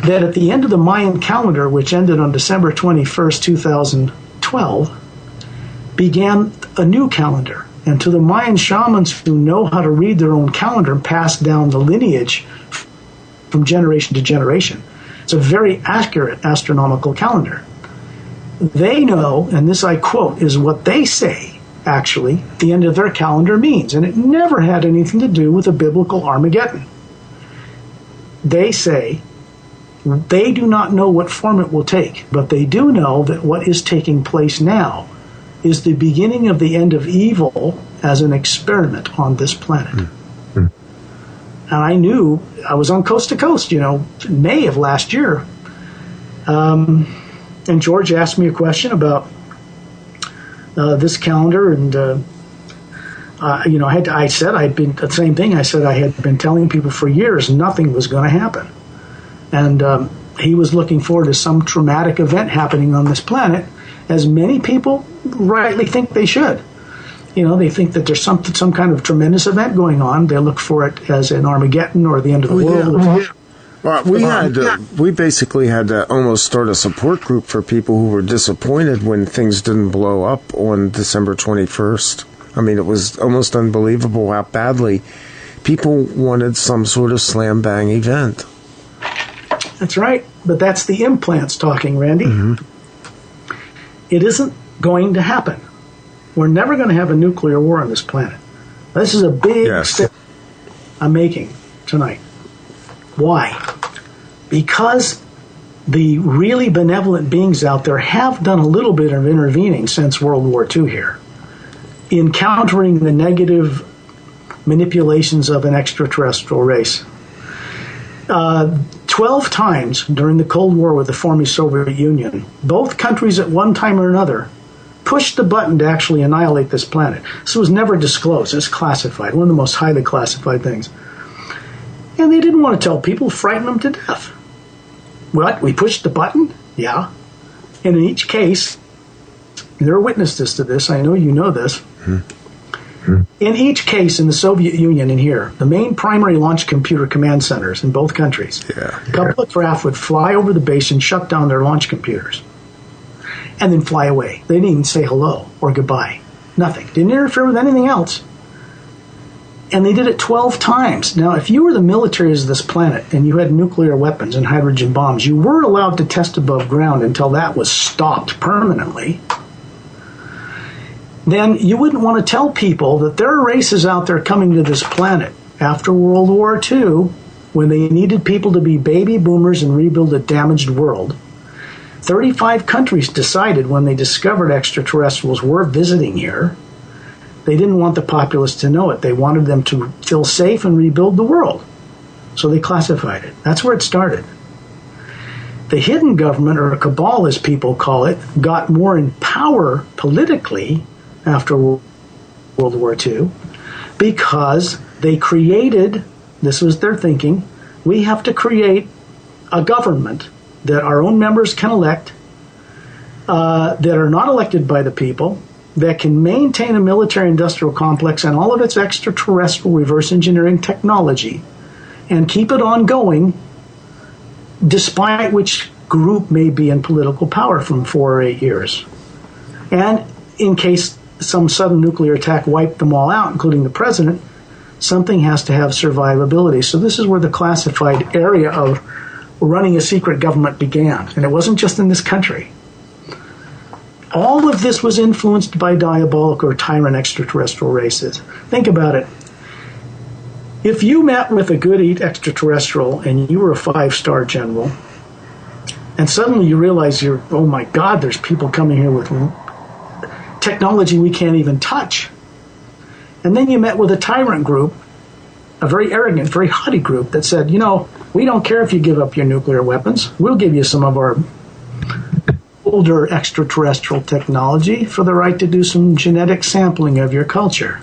that at the end of the Mayan calendar, which ended on December 21st, 2012, began a new calendar. And to the Mayan shamans who know how to read their own calendar and pass down the lineage from generation to generation, it's a very accurate astronomical calendar. They know, and this I quote, is what they say, actually, the end of their calendar means. And it never had anything to do with a biblical Armageddon. They say they do not know what form it will take, but they do know that what is taking place now is the beginning of the end of evil as an experiment on this planet. Mm-hmm. And I knew, I was on Coast to Coast, May of last year. And George asked me a question about this calendar, and I said I'd been the same thing. I said I had been telling people for years nothing was going to happen, and he was looking forward to some traumatic event happening on this planet, as many people rightly think they should. They think that there's some kind of tremendous event going on. They look for it as an Armageddon or the end of the world. Yeah. Well, we basically had to almost start a support group for people who were disappointed when things didn't blow up on December 21st. I mean, it was almost unbelievable how badly people wanted some sort of slam-bang event. That's right, but that's the implants talking, Randy. Mm-hmm. It isn't going to happen. We're never going to have a nuclear war on this planet. This is a big step I'm making tonight. Why? Because the really benevolent beings out there have done a little bit of intervening since World War II here in countering the negative manipulations of an extraterrestrial race. 12 times during the Cold War with the former Soviet Union, both countries at one time or another pushed the button to actually annihilate this planet. This was never disclosed. It's classified, one of the most highly classified things. And they didn't want to tell people, frighten them to death. What? We pushed the button? Yeah. And in each case, there are witnesses to this. I know you know this. Mm-hmm. In each case in the Soviet Union and here, the main primary launch computer command centers in both countries, a couple of craft would fly over the base and shut down their launch computers and then fly away. They didn't even say hello or goodbye. Nothing. Didn't interfere with anything else. And they did it 12 times. Now, if you were the militaries of this planet and you had nuclear weapons and hydrogen bombs, you were allowed to test above ground until that was stopped permanently. Then you wouldn't want to tell people that there are races out there coming to this planet after World War II, when they needed people to be baby boomers and rebuild a damaged world. 35 countries decided when they discovered extraterrestrials were visiting here, they didn't want the populace to know it. They wanted them to feel safe and rebuild the world. So they classified it. That's where it started. The hidden government, or cabal as people call it, got more in power politically after World War II because they created, this was their thinking, we have to create a government that our own members can elect, that are not elected by the people, that can maintain a military-industrial complex and all of its extraterrestrial reverse engineering technology and keep it ongoing despite which group may be in political power from 4 or 8 years. And in case some sudden nuclear attack wiped them all out, including the president, something has to have survivability. So this is where the classified area of running a secret government began. And it wasn't just in this country. All of this was influenced by diabolic or tyrant extraterrestrial races. Think about it. If you met with a good extraterrestrial and you were a 5-star general, and suddenly you realize oh my God, there's people coming here with technology we can't even touch. And then you met with a tyrant group, a very arrogant, very haughty group that said, we don't care if you give up your nuclear weapons. We'll give you some of our older extraterrestrial technology for the right to do some genetic sampling of your culture.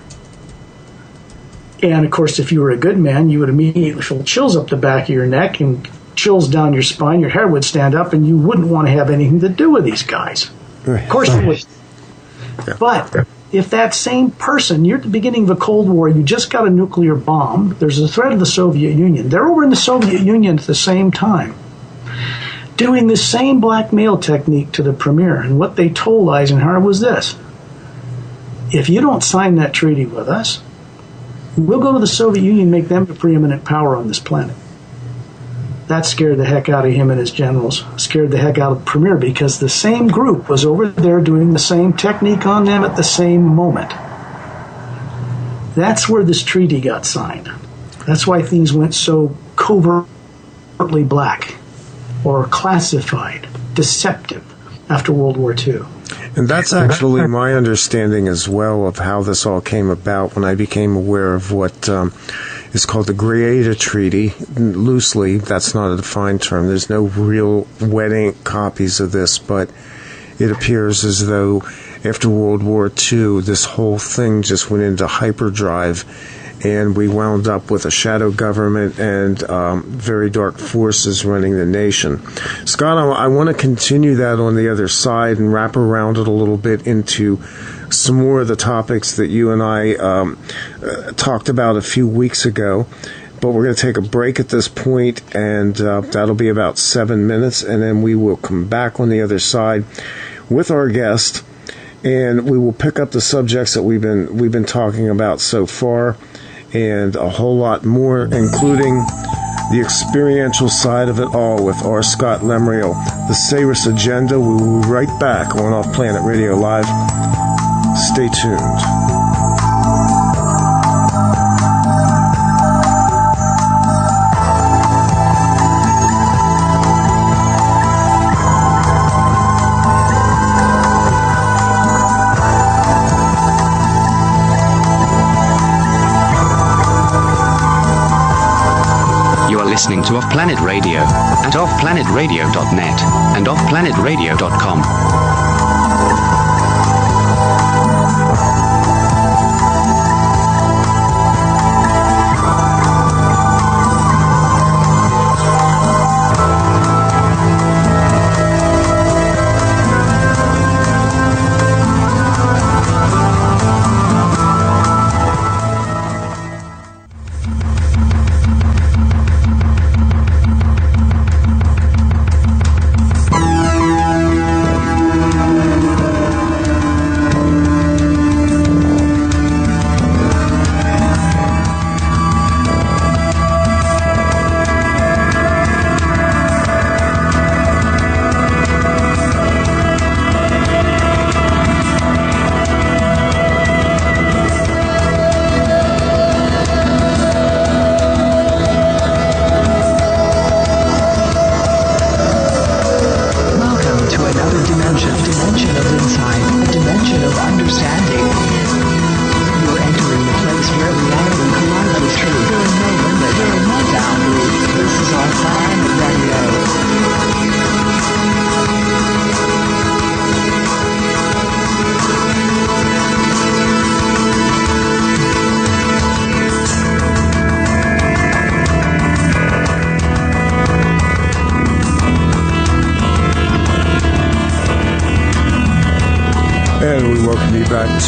And, of course, if you were a good man, you would immediately feel chills up the back of your neck and chills down your spine. Your hair would stand up, and you wouldn't want to have anything to do with these guys. Of course you would. But if that same person, you're at the beginning of a Cold War, you just got a nuclear bomb, there's a threat of the Soviet Union. They're over in the Soviet Union at the same time, doing the same blackmail technique to the premier. And what they told Eisenhower was this: if you don't sign that treaty with us, we'll go to the Soviet Union and make them the preeminent power on this planet. That scared the heck out of him and his generals, scared the heck out of the premier, because the same group was over there doing the same technique on them at the same moment. That's where this treaty got signed. That's why things went so covertly black, or classified, deceptive, after World War II. And that's actually my understanding as well of how this all came about when I became aware of what is called the Greada Treaty. Loosely, that's not a defined term. There's no real wet-ink copies of this, but it appears as though after World War II, this whole thing just went into hyperdrive, and we wound up with a shadow government and very dark forces running the nation. Scott, I want to continue that on the other side and wrap around it a little bit into some more of the topics that you and I talked about a few weeks ago. But we're going to take a break at this point, and that'll be about 7 minutes, and then we will come back on the other side with our guest, and we will pick up the subjects that we've been talking about so far, and a whole lot more, including the experiential side of it all with R. Scott Lemriel. The Sirius Agenda. We will be right back on Off-Planet Radio Live. Stay tuned. Listening to Off-Planet Radio at offplanetradio.net and offplanetradio.com.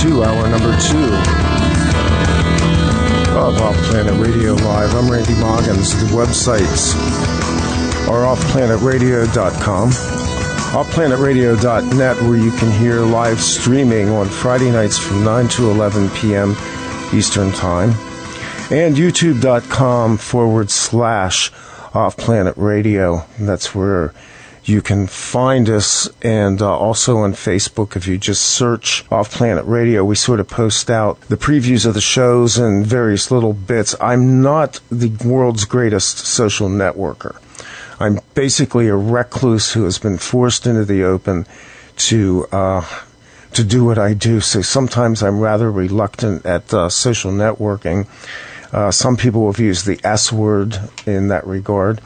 To hour number 2 of Off-Planet Radio Live. I'm Randy Maugans. The websites are offplanetradio.com, offplanetradio.net, where you can hear live streaming on Friday nights from 9 to 11 p.m. Eastern Time, and youtube.com/Off-Planet Radio. That's where you can find us, and also on Facebook. If you just search Off-Planet Radio, we sort of post out the previews of the shows and various little bits. I'm not the world's greatest social networker. I'm basically a recluse who has been forced into the open to do what I do. So sometimes I'm rather reluctant at social networking. Some people have used the S word in that regard.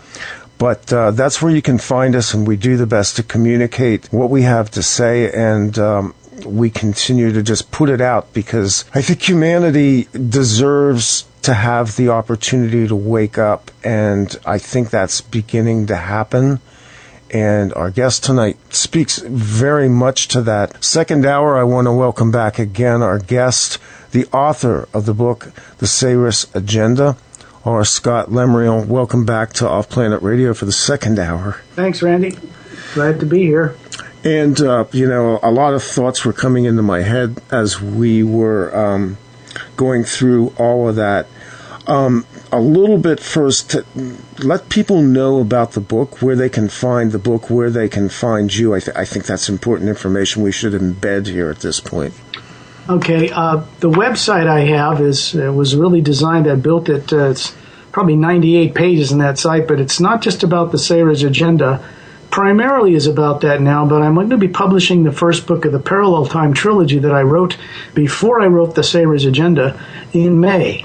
But that's where you can find us, and we do the best to communicate what we have to say, and we continue to just put it out because I think humanity deserves to have the opportunity to wake up, and I think that's beginning to happen. And our guest tonight speaks very much to that. Second hour, I want to welcome back again our guest, the author of the book, The Sira Agenda, R. Scott Lemriel. Welcome back to Off Planet Radio for the second hour. Thanks, Randy. Glad to be here. And, a lot of thoughts were coming into my head as we were going through all of that. A little bit first to let people know about the book, where they can find the book, where they can find you. I think that's important information we should embed here at this point. Okay, the website I have was really designed. I built it. It's probably 98 pages in that site, but it's not just about the Sira Agenda. Primarily is about that now, but I'm going to be publishing the first book of the Parallel Time trilogy that I wrote before I wrote the Sira Agenda in May.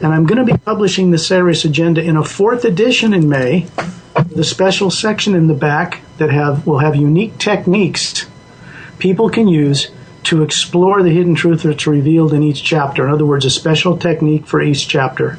And I'm going to be publishing the Sira Agenda in a fourth edition in May, with a special section in the back that will have unique techniques people can use to explore the hidden truth that's revealed in each chapter. In other words, a special technique for each chapter.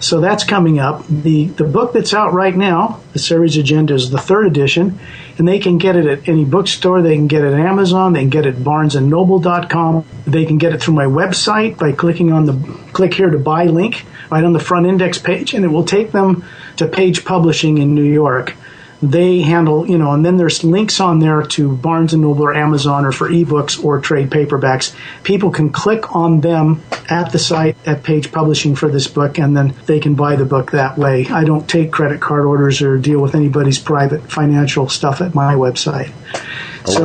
So that's coming up. The book that's out right now, the Sira Agenda, is the third edition, and they can get it at any bookstore. They can get it at Amazon. They can get it at barnesandnoble.com. They can get it through my website by clicking on the click here to buy link right on the front index page, and it will take them to Page Publishing in New York. They handle, and then there's links on there to Barnes & Noble or Amazon or for ebooks or trade paperbacks. People can click on them at the site at Page Publishing for this book, and then they can buy the book that way. I don't take credit card orders or deal with anybody's private financial stuff at my website. It's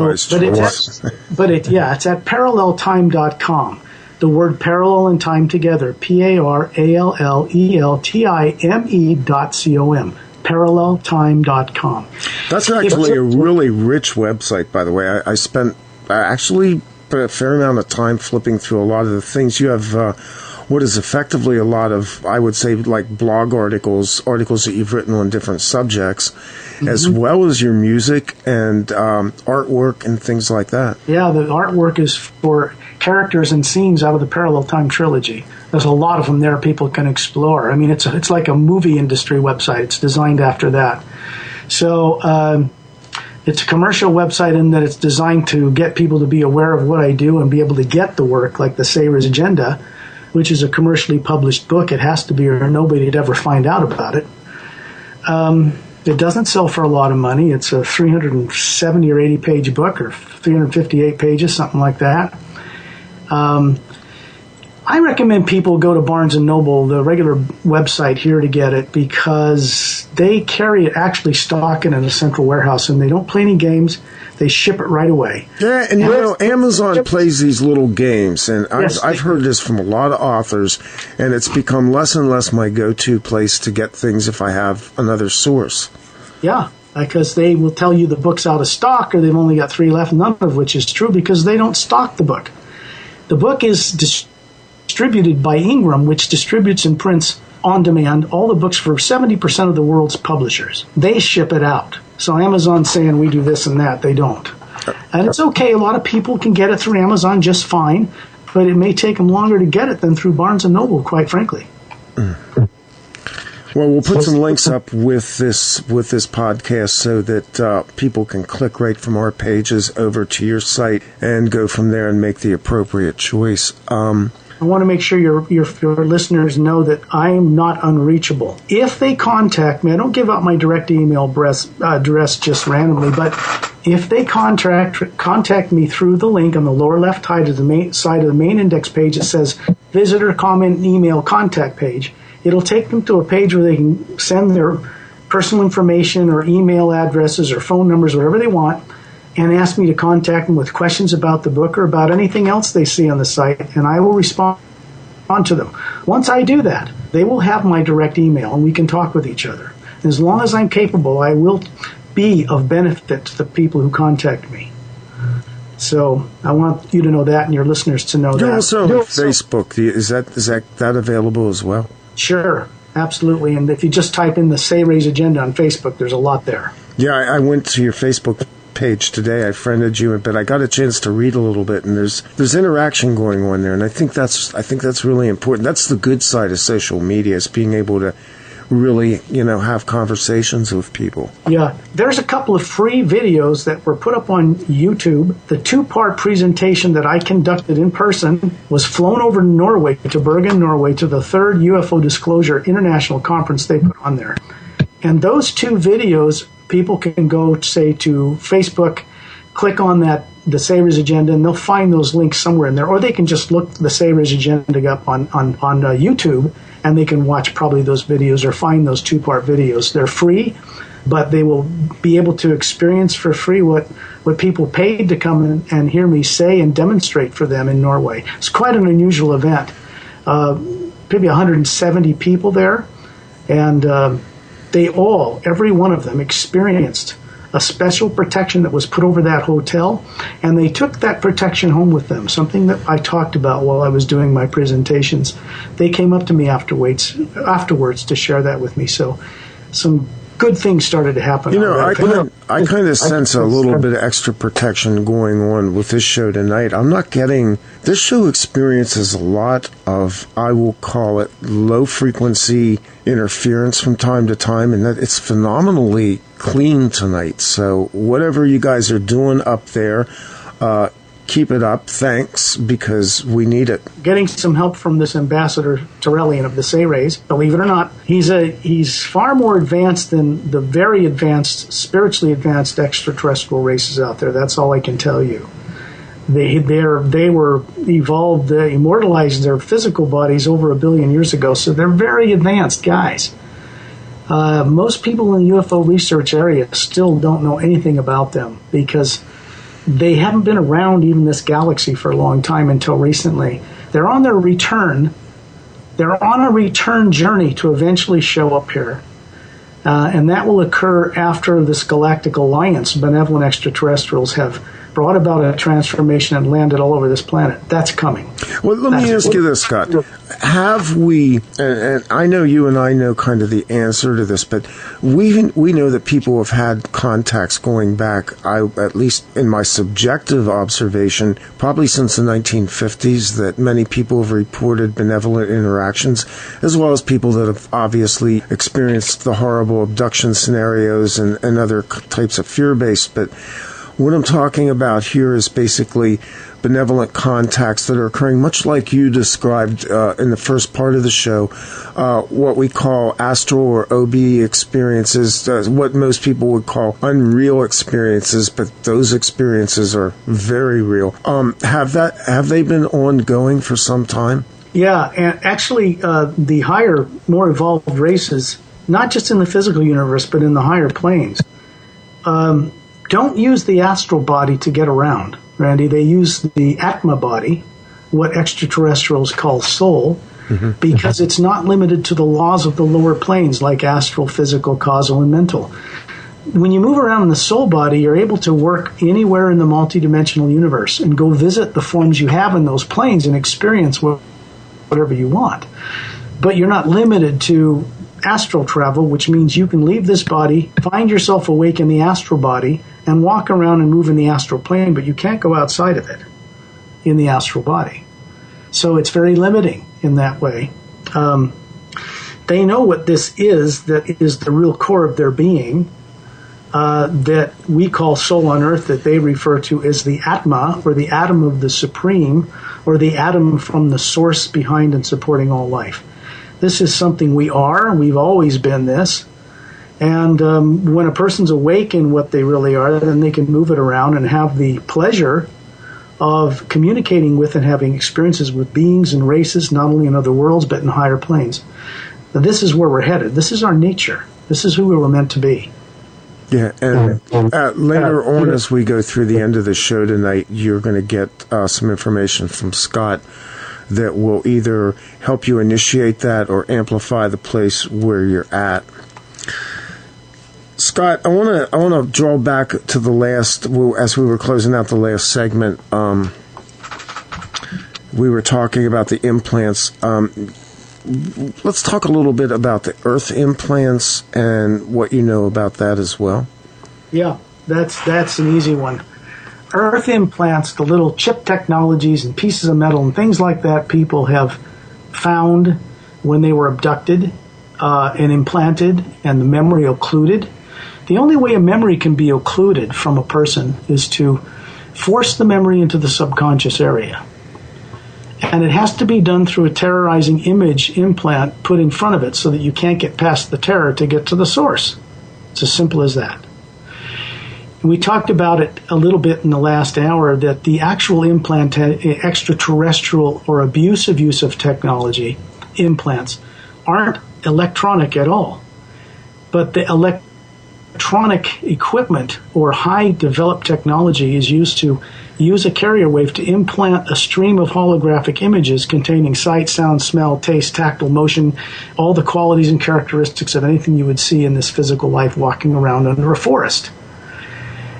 at paralleltime.com. The word parallel and time together, PARALLELTIME.com. paralleltime.com. That's actually a really rich website, by the way. I spent actually a fair amount of time flipping through a lot of the things. You have what is effectively a lot of, I would say, like blog articles that you've written on different subjects, as well as your music and artwork and things like that. Yeah, the artwork is for characters and scenes out of the Parallel Time trilogy. There's a lot of them there people can explore. I mean, it's like a movie industry website. It's designed after that. So it's a commercial website in that it's designed to get people to be aware of what I do and be able to get the work, like the Sira Agenda, which is a commercially published book. It has to be, or nobody'd ever find out about it. It doesn't sell for a lot of money. It's a 370 or 80 page book, or 358 pages, something like that. I recommend people go to Barnes & Noble, the regular website here, to get it, because they carry it, actually stock it in a central warehouse, and they don't play any games. They ship it right away. Yeah, and Amazon plays these little games, and I've heard this from a lot of authors, and it's become less and less my go-to place to get things if I have another source. Yeah, because they will tell you the book's out of stock, or they've only got 3 left, none of which is true, because they don't stock the book. The book is distributed by Ingram, which distributes and prints on demand all the books for 70% of the world's publishers. They ship it out. So Amazon's saying we do this and that. They don't. And it's okay. A lot of people can get it through Amazon just fine, but it may take them longer to get it than through Barnes & Noble, quite frankly. Well, we'll put some links up with this podcast so that people can click right from our pages over to your site and go from there and make the appropriate choice. I want to make sure your listeners know that I am not unreachable. If they contact me, I don't give out my direct email address just randomly, but if they contact me through the link on the lower left side of the main index page, it says visitor, comment, and email contact page. It'll take them to a page where they can send their personal information or email addresses or phone numbers, whatever they want, and ask me to contact them with questions about the book or about anything else they see on the site, and I will respond to them. Once I do that, they will have my direct email, and we can talk with each other. And as long as I'm capable, I will be of benefit to the people who contact me. So I want you to know that, and your listeners to know that. You're also on Facebook. Is that available as well? Sure. Absolutely. And if you just type in the Sira Race agenda on Facebook, there's a lot there. Yeah, I went to your Facebook page today. I friended you, but I got a chance to read a little bit, and there's interaction going on there, and I think that's really important. That's the good side of social media, is being able to really, have conversations with people. Yeah, there's a couple of free videos that were put up on YouTube. The 2-part presentation that I conducted in person was flown over to Norway, to Bergen, Norway, to the 3rd UFO Disclosure International Conference they put on there. And those 2 videos, people can go, say, to Facebook, click on the Sira Race agenda, and they'll find those links somewhere in there. Or they can just look the Sira Race agenda up on YouTube, and they can watch probably those videos or find those 2-part videos. They're free, but they will be able to experience for free what people paid to come and hear me say and demonstrate for them in Norway. It's quite an unusual event. Maybe 170 people there, and every one of them experienced a special protection that was put over that hotel, and they took that protection home with them, something that I talked about while I was doing my presentations. They came up to me afterwards to share that with me. So some good things started to happen. I kind of sense a little bit of extra protection going on with this show tonight. I'm not getting... This show experiences a lot of, I will call it, low-frequency interference from time to time, and that it's phenomenally clean tonight. So whatever you guys are doing up there, keep it up. Thanks, because we need it. Getting some help from this Ambassador Terrellian of the Sira Race, believe it or not. He's far more advanced than the very advanced, spiritually advanced extraterrestrial races out there. That's all I can tell you. They were evolved, immortalized their physical bodies over 1 billion years ago, so they're very advanced guys. Most people in the UFO research area still don't know anything about them because they haven't been around even this galaxy for a long time until recently. They're on their return. They're on a return journey to eventually show up here. And that will occur after this galactic alliance, benevolent extraterrestrials have brought about a transformation and landed all over this planet. That's coming. Well, let me ask you this, Scott. Have we, and I know you and I know kind of the answer to this, but we know that people have had contacts going back, at least in my subjective observation, probably since the 1950s, that many people have reported benevolent interactions, as well as people that have obviously experienced the horrible abduction scenarios and other types of fear-based. But what I'm talking about here is basically benevolent contacts that are occurring, much like you described in the first part of the show, what we call astral or OB experiences, what most people would call unreal experiences, but those experiences are very real. Have they been ongoing for some time? Yeah, and actually the higher, more evolved races, not just in the physical universe, but in the higher planes, don't use the astral body to get around, Randy. They use the Atma body, what extraterrestrials call soul, because it's not limited to the laws of the lower planes like astral, physical, causal, and mental. When you move around in the soul body, you're able to work anywhere in the multidimensional universe and go visit the forms you have in those planes and experience whatever you want. But you're not limited to astral travel, which means you can leave this body, find yourself awake in the astral body, and walk around and move in the astral plane, but you can't go outside of it in the astral body. So it's very limiting in that way. They know what this is, that is the real core of their being, that we call soul on earth, that they refer to as the Atma, or the atom of the Supreme, or the atom from the source behind and supporting all life. This is something we are. We've always been this. And when a person's awake in what they really are, then they can move it around and have the pleasure of communicating with and having experiences with beings and races, not only in other worlds, but in higher planes. Now, this is where we're headed. This is our nature. This is who we were meant to be. Yeah, and later on as we go through the end of the show tonight, you're going to get some information from Scott that will either help you initiate that or amplify the place where you're at. Scott, I want to draw back to the last, as we were closing out the last segment, we were talking about the implants. let's talk a little bit about the Earth implants and what you know about that as well. Yeah, that's an easy one. Earth implants, the little chip technologies and pieces of metal and things like that people have found when they were abducted and implanted and the memory occluded. The only way a memory can be occluded from a person is to force the memory into the subconscious area. And it has to be done through a terrorizing image implant put in front of it so that you can't get past the terror to get to the source. It's as simple as that. We talked about it a little bit in the last hour that the actual implant, extraterrestrial or abusive use of technology, implants, aren't electronic at all. But the electronic equipment or high developed technology is used to use a carrier wave to implant a stream of holographic images containing sight, sound, smell, taste, tactile, motion, all the qualities and characteristics of anything you would see in this physical life walking around under a forest.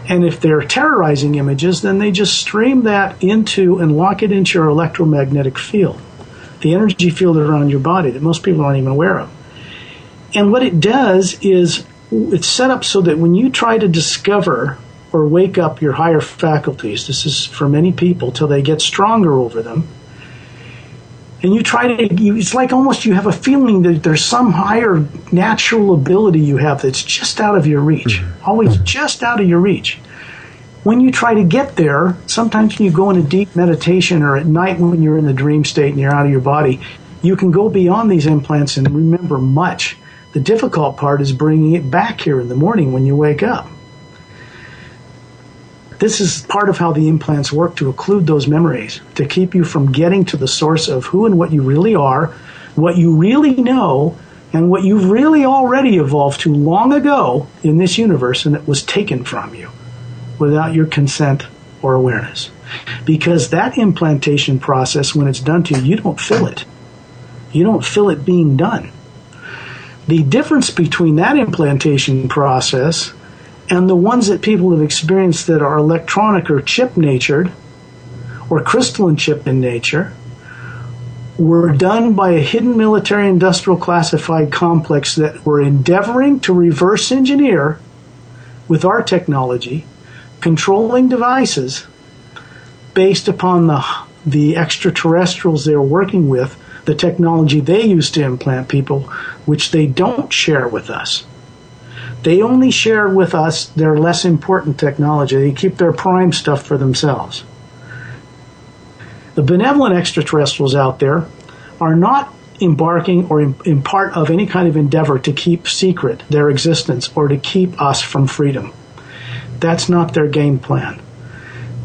And if they're terrorizing images, then they just stream that into and lock it into your electromagnetic field, the energy field around your body that most people aren't even aware of. And what it does is it's set up so that when you try to discover or wake up your higher faculties, this is for many people till they get stronger over them, and you try to, it's like almost you have a feeling that there's some higher natural ability you have that's just out of your reach, always just out of your reach. When you try to get there, sometimes when you go into deep meditation or at night when you're in the dream state and you're out of your body, you can go beyond these implants and remember much. The difficult part is bringing it back here in the morning when you wake up. This is part of how the implants work to occlude those memories, to keep you from getting to the source of who and what you really are, what you really know, and what you've really already evolved to long ago in this universe, and it was taken from you without your consent or awareness. Because that implantation process, when it's done to you, you don't feel it. You don't feel it being done. The difference between that implantation process and the ones that people have experienced that are electronic or chip-natured or crystalline chip in nature were done by a hidden military industrial classified complex that were endeavoring to reverse engineer with our technology, controlling devices based upon the extraterrestrials they were working with, the technology they used to implant people, which they don't share with us. They only share with us their less important technology. They keep their prime stuff for themselves. The benevolent extraterrestrials out there are not embarking or in part of any kind of endeavor to keep secret their existence or to keep us from freedom. That's not their game plan.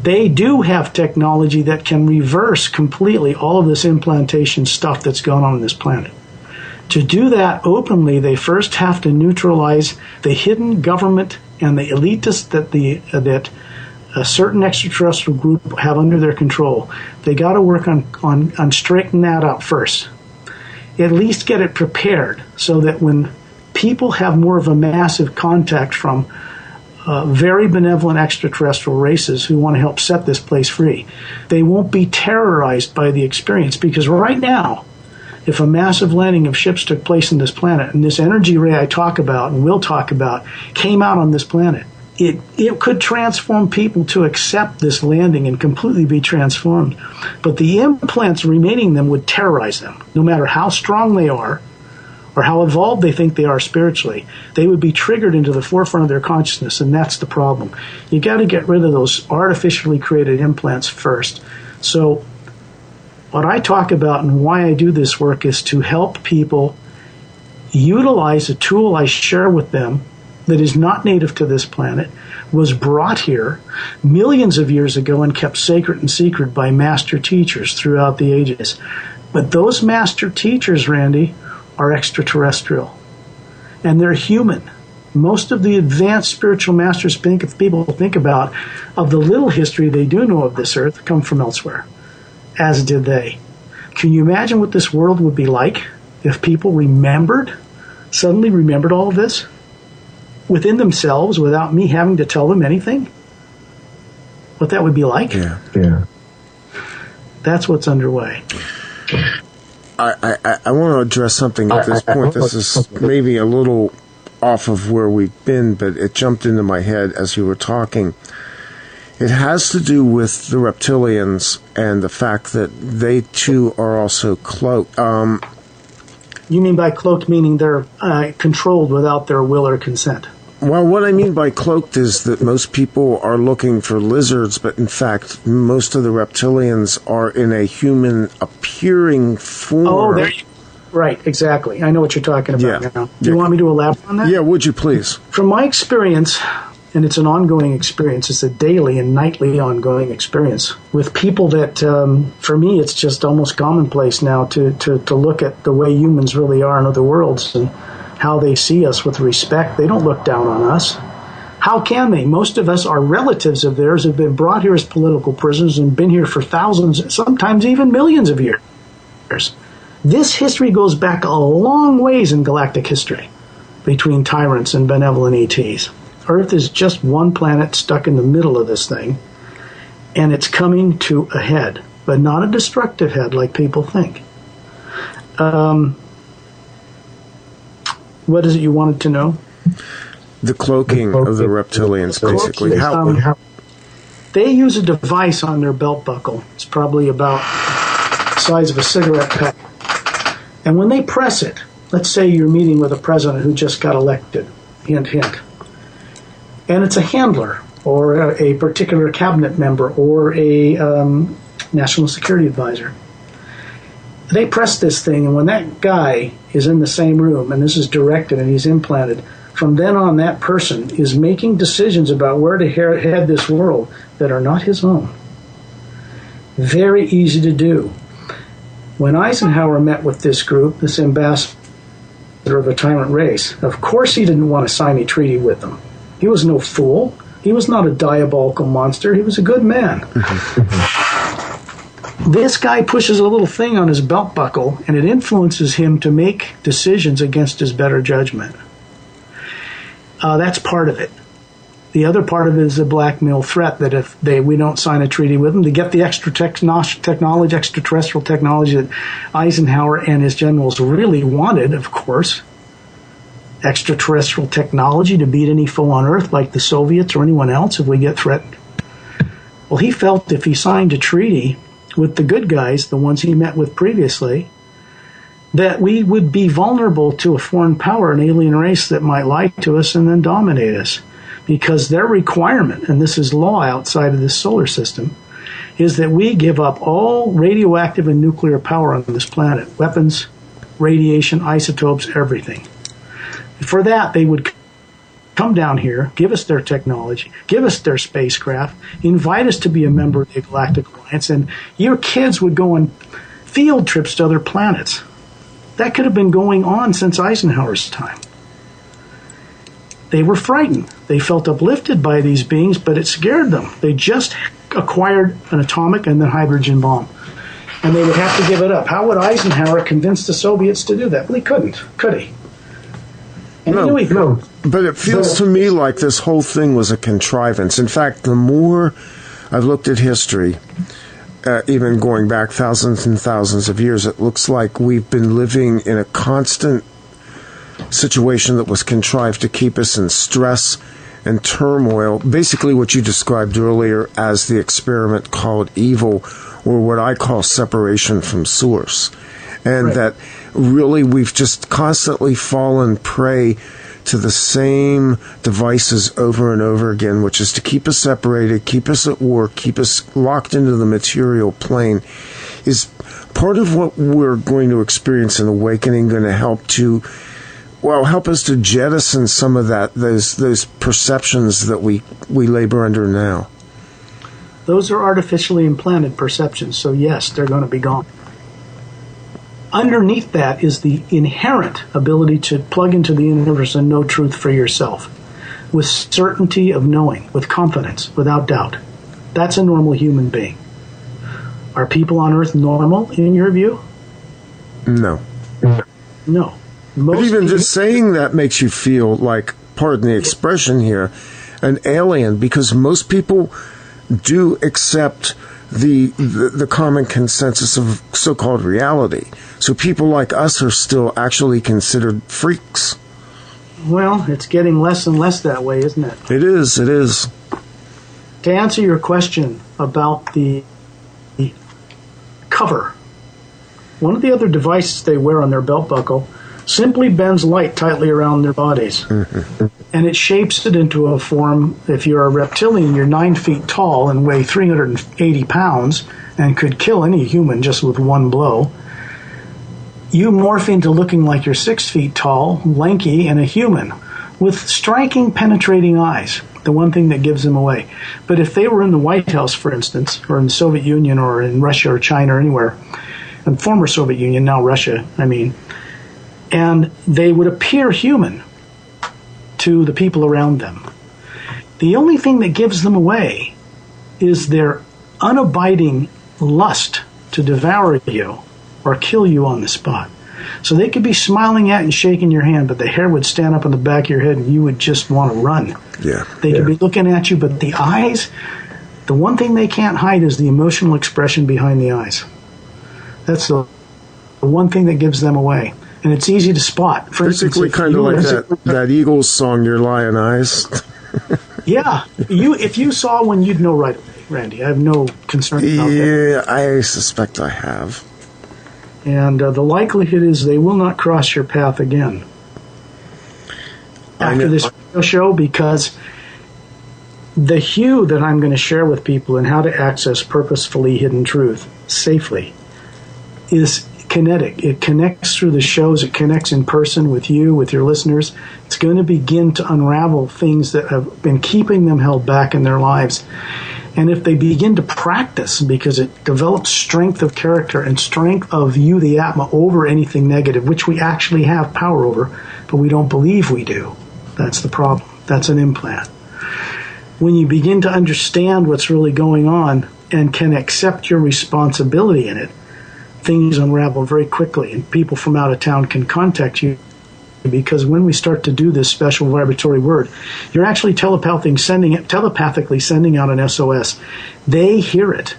They do have technology that can reverse completely all of this implantation stuff that's going on this planet. To do that openly, they first have to neutralize the hidden government and the elitists that a certain extraterrestrial group have under their control. They got to work on straightening that out first. At least get it prepared so that when people have more of a massive contact from very benevolent extraterrestrial races who want to help set this place free, they won't be terrorized by the experience. Because right now, if a massive landing of ships took place on this planet and this energy ray I talk about and will talk about came out on this planet, it could transform people to accept this landing and completely be transformed. But the implants remaining them would terrorize them, no matter how strong they are or how evolved they think they are spiritually. They would be triggered into the forefront of their consciousness, and that's the problem. You got to get rid of those artificially created implants first. So what I talk about and why I do this work is to help people utilize a tool I share with them that is not native to this planet, was brought here millions of years ago and kept sacred and secret by master teachers throughout the ages. But those master teachers, Randy, are extraterrestrial. And they're human. Most of the advanced spiritual masters people think about of the little history they do know of this earth come from elsewhere, as did they. Can you imagine what this world would be like if people suddenly remembered all of this within themselves without me having to tell them anything? What that would be like? Yeah. That's what's underway. I want to address something at this point. This is maybe a little off of where we've been, but it jumped into my head as you were talking. It has to do with the reptilians and the fact that they too are also cloaked. You mean by cloaked meaning they're controlled without their will or consent? Well, what I mean by cloaked is that most people are looking for lizards, but in fact, most of the reptilians are in a human-appearing form. Oh, there you go. Right, exactly. I know what you're talking about now. Do you want me to elaborate on that? Yeah, would you please? From my experience, and it's an ongoing experience, it's a daily and nightly ongoing experience with people that, for me, it's just almost commonplace now to look at the way humans really are in other worlds and how they see us with respect. They don't look down on us. How can they? Most of us are relatives of theirs, have been brought here as political prisoners and been here for thousands, sometimes even millions of years. This history goes back a long ways in galactic history between tyrants and benevolent ETs. Earth is just one planet stuck in the middle of this thing, and it's coming to a head, but not a destructive head like people think. What is it you wanted to know? The cloaking of the reptilians, basically. How they use a device on their belt buckle. It's probably about the size of a cigarette pack. And when they press it, let's say you're meeting with a president who just got elected, hint, hint, and it's a handler or a particular cabinet member or a national security advisor. They press this thing, and when that guy is in the same room, and this is directed and he's implanted, from then on that person is making decisions about where to head this world that are not his own. Very easy to do. When Eisenhower met with this group, this ambassador of a tyrant race, of course he didn't want to sign a treaty with them. He was no fool. He was not a diabolical monster. He was a good man. This guy pushes a little thing on his belt buckle, and it influences him to make decisions against his better judgment. That's part of it. The other part of it is a blackmail threat that if we don't sign a treaty with them, to get the extraterrestrial technology that Eisenhower and his generals really wanted, of course, extraterrestrial technology to beat any foe on Earth like the Soviets or anyone else if we get threatened. Well, he felt if he signed a treaty with the good guys, the ones he met with previously, that we would be vulnerable to a foreign power, an alien race that might lie to us and then dominate us. Because their requirement, and this is law outside of this solar system, is that we give up all radioactive and nuclear power on this planet. Weapons, radiation, isotopes, everything. For that, they would come down here, give us their technology, give us their spacecraft, invite us to be a member of the Galactic Alliance, and your kids would go on field trips to other planets. That could have been going on since Eisenhower's time. They were frightened. They felt uplifted by these beings, but it scared them. They just acquired an atomic and then hydrogen bomb, and they would have to give it up. How would Eisenhower convince the Soviets to do that? Well, he couldn't, could he? And he knew he couldn't. But it feels to me like this whole thing was a contrivance. In fact, the more I've looked at history, even going back thousands and thousands of years, it looks like we've been living in a constant situation that was contrived to keep us in stress and turmoil. Basically what you described earlier as the experiment called evil, or what I call separation from source. And right. That really we've just constantly fallen prey to the same devices over and over again, which is to keep us separated, keep us at war, keep us locked into the material plane. Is part of what we're going to experience in Awakening going to help us to jettison some of those perceptions that we labor under now? Those are artificially implanted perceptions, so yes, they're going to be gone. Underneath that is the inherent ability to plug into the universe and know truth for yourself, with certainty of knowing, with confidence, without doubt. That's a normal human being. Are people on Earth normal, in your view? No. No. But even just saying that makes you feel like, pardon the expression here, an alien, because most people do accept the common consensus of so-called reality. So people like us are still actually considered freaks. Well, it's getting less and less that way, isn't it? It is. To answer your question about the cover, one of the other devices they wear on their belt buckle simply bends light tightly around their bodies. Mm-hmm. And it shapes it into a form. If you're a reptilian, you're 9 feet tall and weigh 380 pounds and could kill any human just with one blow. You morph into looking like you're 6 feet tall, lanky, and a human with striking, penetrating eyes, the one thing that gives them away. But if they were in the White House, for instance, or in the Soviet Union or in Russia or China or anywhere, and former Soviet Union, now Russia, and they would appear human to the people around them. The only thing that gives them away is their unabiding lust to devour you or kill you on the spot. So they could be smiling at and shaking your hand, but the hair would stand up on the back of your head and you would just want to run. Yeah. They could be looking at you, but the eyes, the one thing they can't hide is the emotional expression behind the eyes. That's the one thing that gives them away. And it's easy to spot. For basically, instance, kind of like that Eagles song, "Your Lion Eyes." Yeah, if you saw one, you'd know right away, Randy. I have no concern about that. Yeah, I suspect I have. And the likelihood is they will not cross your path again after this radio show, because the Hue that I'm going to share with people and how to access purposefully hidden truth safely is kinetic. It connects through the shows. It connects in person with you, with your listeners. It's going to begin to unravel things that have been keeping them held back in their lives. And if they begin to practice, because it develops strength of character and strength of you, the Atma, over anything negative, which we actually have power over, but we don't believe we do. That's the problem. That's an implant. When you begin to understand what's really going on and can accept your responsibility in it, things unravel very quickly, and people from out of town can contact you, because when we start to do this special vibratory word, you're actually telepathically sending out an SOS. They hear it.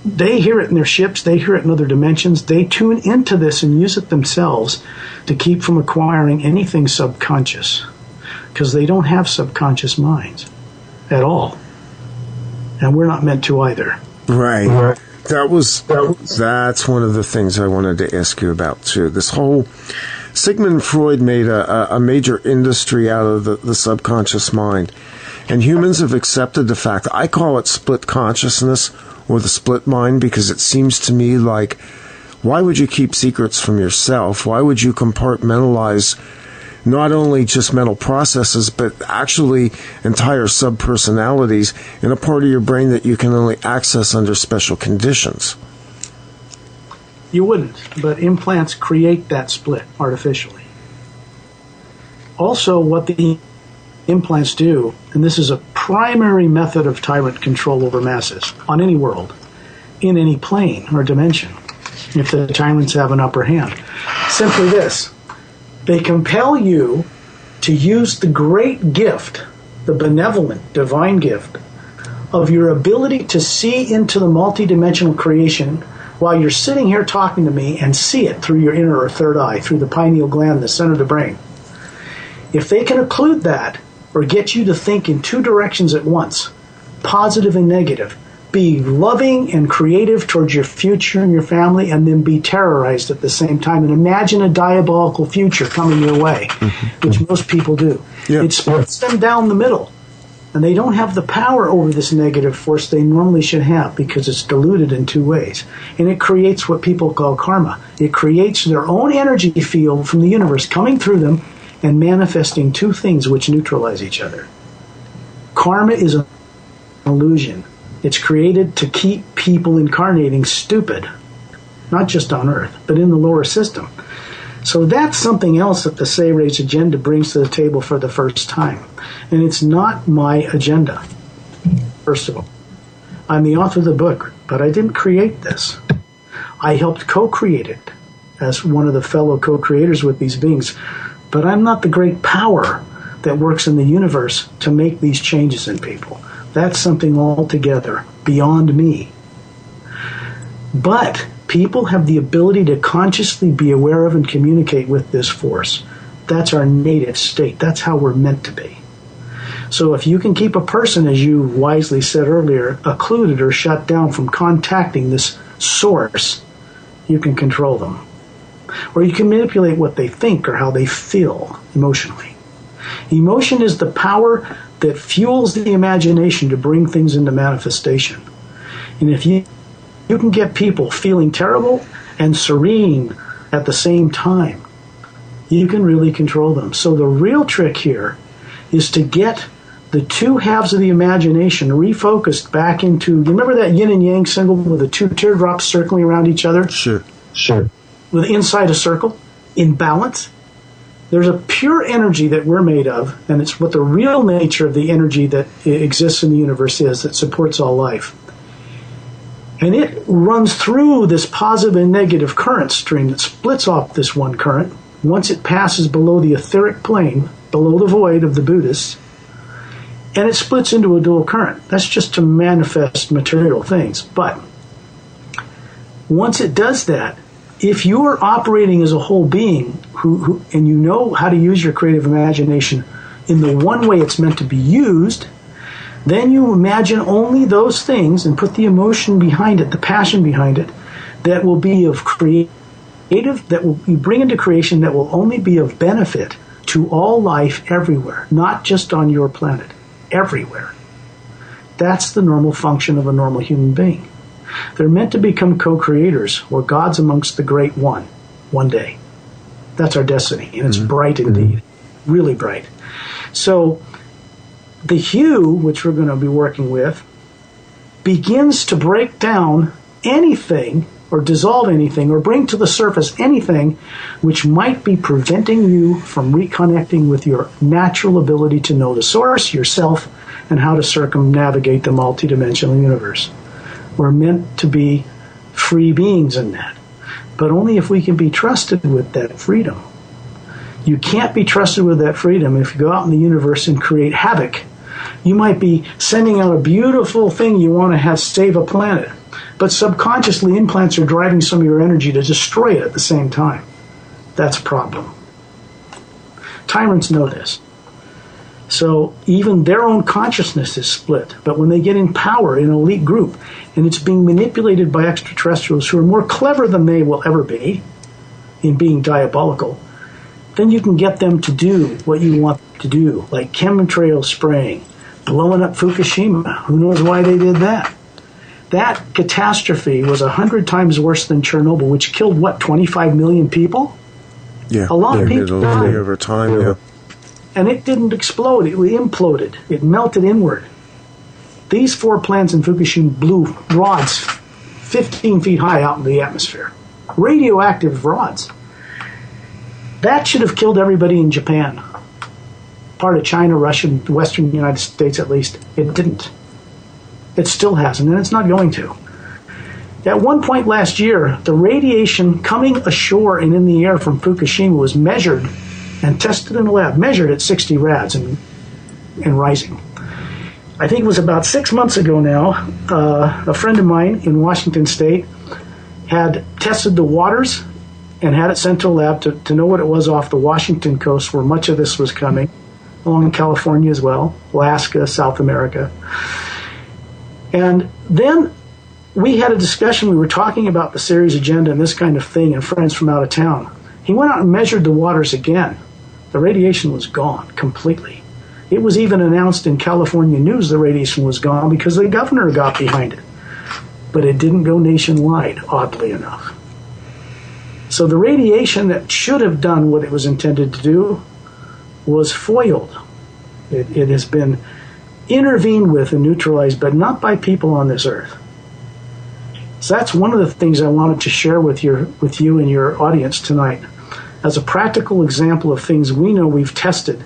They hear it in their ships. They hear it in other dimensions. They tune into this and use it themselves to keep from acquiring anything subconscious, because they don't have subconscious minds at all. And we're not meant to either. Right. That's one of the things I wanted to ask you about, too. This whole Sigmund Freud made a major industry out of the subconscious mind. And humans have accepted the fact. I call it split consciousness or the split mind, because it seems to me like, why would you keep secrets from yourself? Why would you compartmentalize not only just mental processes, but actually entire subpersonalities in a part of your brain that you can only access under special conditions? You wouldn't, but implants create that split artificially. Also, what the implants do, and this is a primary method of tyrant control over masses on any world, in any plane or dimension, if the tyrants have an upper hand. Simply this: they compel you to use the great gift, the benevolent, divine gift, of your ability to see into the multidimensional creation while you're sitting here talking to me, and see it through your inner or third eye, through the pineal gland, the center of the brain. If they can occlude that, or get you to think in two directions at once, positive and negative, be loving and creative towards your future and your family, and then be terrorized at the same time, and imagine a diabolical future coming your way, which most people do. Yeah. It splits them down the middle, and they don't have the power over this negative force they normally should have, because it's diluted in two ways. And it creates what people call karma. It creates their own energy field from the universe coming through them and manifesting two things which neutralize each other. Karma is an illusion. It's created to keep people incarnating stupid, not just on Earth, but in the lower system. So that's something else that the Sira Race agenda brings to the table for the first time. And it's not my agenda, first of all. I'm the author of the book, but I didn't create this. I helped co-create it as one of the fellow co-creators with these beings. But I'm not the great power that works in the universe to make these changes in people. That's something altogether beyond me But people have the ability to consciously be aware of and communicate with this force. That's our native state. That's how we're meant to be. So if you can keep a person, as you wisely said earlier, occluded or shut down from contacting this source, you can control them. Or you can manipulate what they think or how they feel emotionally. Emotion is the power that fuels the imagination to bring things into manifestation. And if you can get people feeling terrible and serene at the same time, you can really control them. So the real trick here is to get the two halves of the imagination refocused back into, you remember that yin and yang symbol with the two teardrops circling around each other? Sure. With inside a circle, in balance? There's a pure energy that we're made of, and it's what the real nature of the energy that exists in the universe is, that supports all life. And it runs through this positive and negative current stream that splits off this one current. Once it passes below the etheric plane, below the void of the Buddhists, and it splits into a dual current. That's just to manifest material things. But once it does that, if you are operating as a whole being and you know how to use your creative imagination in the one way it's meant to be used, then you imagine only those things and put the emotion behind it, the passion behind it, that will be of creative, that will you bring into creation, that will only be of benefit to all life everywhere, not just on your planet, everywhere. That's the normal function of a normal human being. They're meant to become co-creators or gods amongst the great one day. That's our destiny, and it's bright indeed, really bright. So the Hue, which we're going to be working with, begins to break down anything or dissolve anything or bring to the surface anything which might be preventing you from reconnecting with your natural ability to know the source, yourself, and how to circumnavigate the multidimensional universe. We're meant to be free beings in that, but only if we can be trusted with that freedom. You can't be trusted with that freedom if you go out in the universe and create havoc. You might be sending out a beautiful thing you want to have save a planet, but subconsciously implants are driving some of your energy to destroy it at the same time. That's a problem. Tyrants know this. So even their own consciousness is split. But when they get in power in an elite group, and it's being manipulated by extraterrestrials who are more clever than they will ever be in being diabolical, then you can get them to do what you want to do, like chemtrail spraying, blowing up Fukushima. Who knows why they did that? That catastrophe was 100 times worse than Chernobyl, which killed, 25 million people? Yeah, a lot of people died over time, yeah. And it didn't explode, it imploded. It melted inward. These 4 plants in Fukushima blew rods 15 feet high out into the atmosphere. Radioactive rods. That should have killed everybody in Japan. Part of China, Russia, the Western United States at least. It didn't. It still hasn't, and it's not going to. At one point last year, the radiation coming ashore and in the air from Fukushima was measured and tested in a lab, measured at 60 rads and rising. I think it was about 6 months ago now, a friend of mine in Washington State had tested the waters and had it sent to a lab to know what it was off the Washington coast where much of this was coming, along in California as well, Alaska, South America. And then we had a discussion. We were talking about the series agenda and this kind of thing and friends from out of town. He went out and measured the waters again. The radiation was gone completely. It was even announced in California news the radiation was gone because the governor got behind it. But it didn't go nationwide, oddly enough. So the radiation that should have done what it was intended to do was foiled. It has been intervened with and neutralized, but not by people on this earth. So that's one of the things I wanted to share with you and your audience tonight as a practical example of things we know we've tested.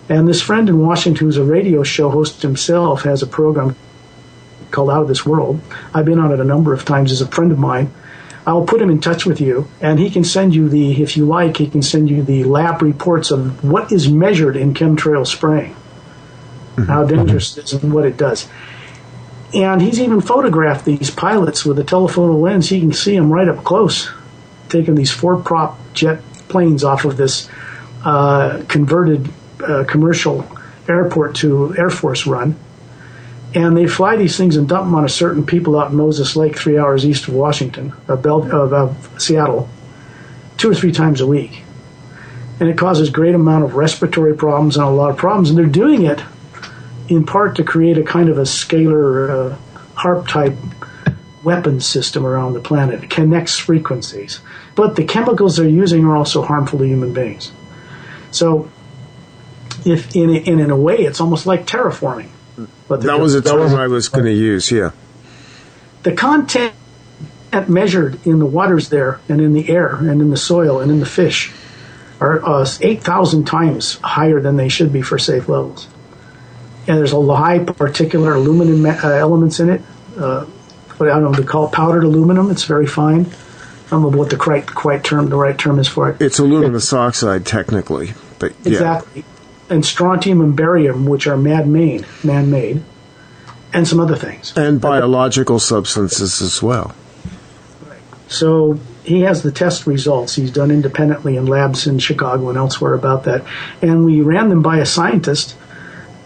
And this friend in Washington who's a radio show host himself has a program called Out of This World. I've been on it a number of times as a friend of mine. I'll put him in touch with you, and he can send you if you like, he can send you the lab reports of what is measured in chemtrail spraying, how dangerous it is and what it does. And he's even photographed these pilots with a telephoto lens. You can see them right up close, taking these 4-prop jet planes off of this converted commercial airport to Air Force run. And they fly these things and dump them on a certain people out in Moses Lake, 3 hours east of Washington, of Seattle, 2 or 3 times a week. And it causes great amount of respiratory problems and a lot of problems. And they're doing it in part to create a kind of a scalar HARP-type weapons system around the planet. It connects frequencies. But the chemicals they're using are also harmful to human beings. So if in a way, it's almost like terraforming. But that was a term I was going to use, yeah. The content measured in the waters there and in the air and in the soil and in the fish are 8,000 times higher than they should be for safe levels. And there's a high particular aluminum elements in it. What I don't know, they call it powdered aluminum. It's very fine. I don't know what the right term is for it. It's aluminum oxide, technically, but yeah. Exactly. And strontium and barium, which are man-made, and some other things. And biological substances as well. Right. So he has the test results he's done independently in labs in Chicago and elsewhere about that. And we ran them by a scientist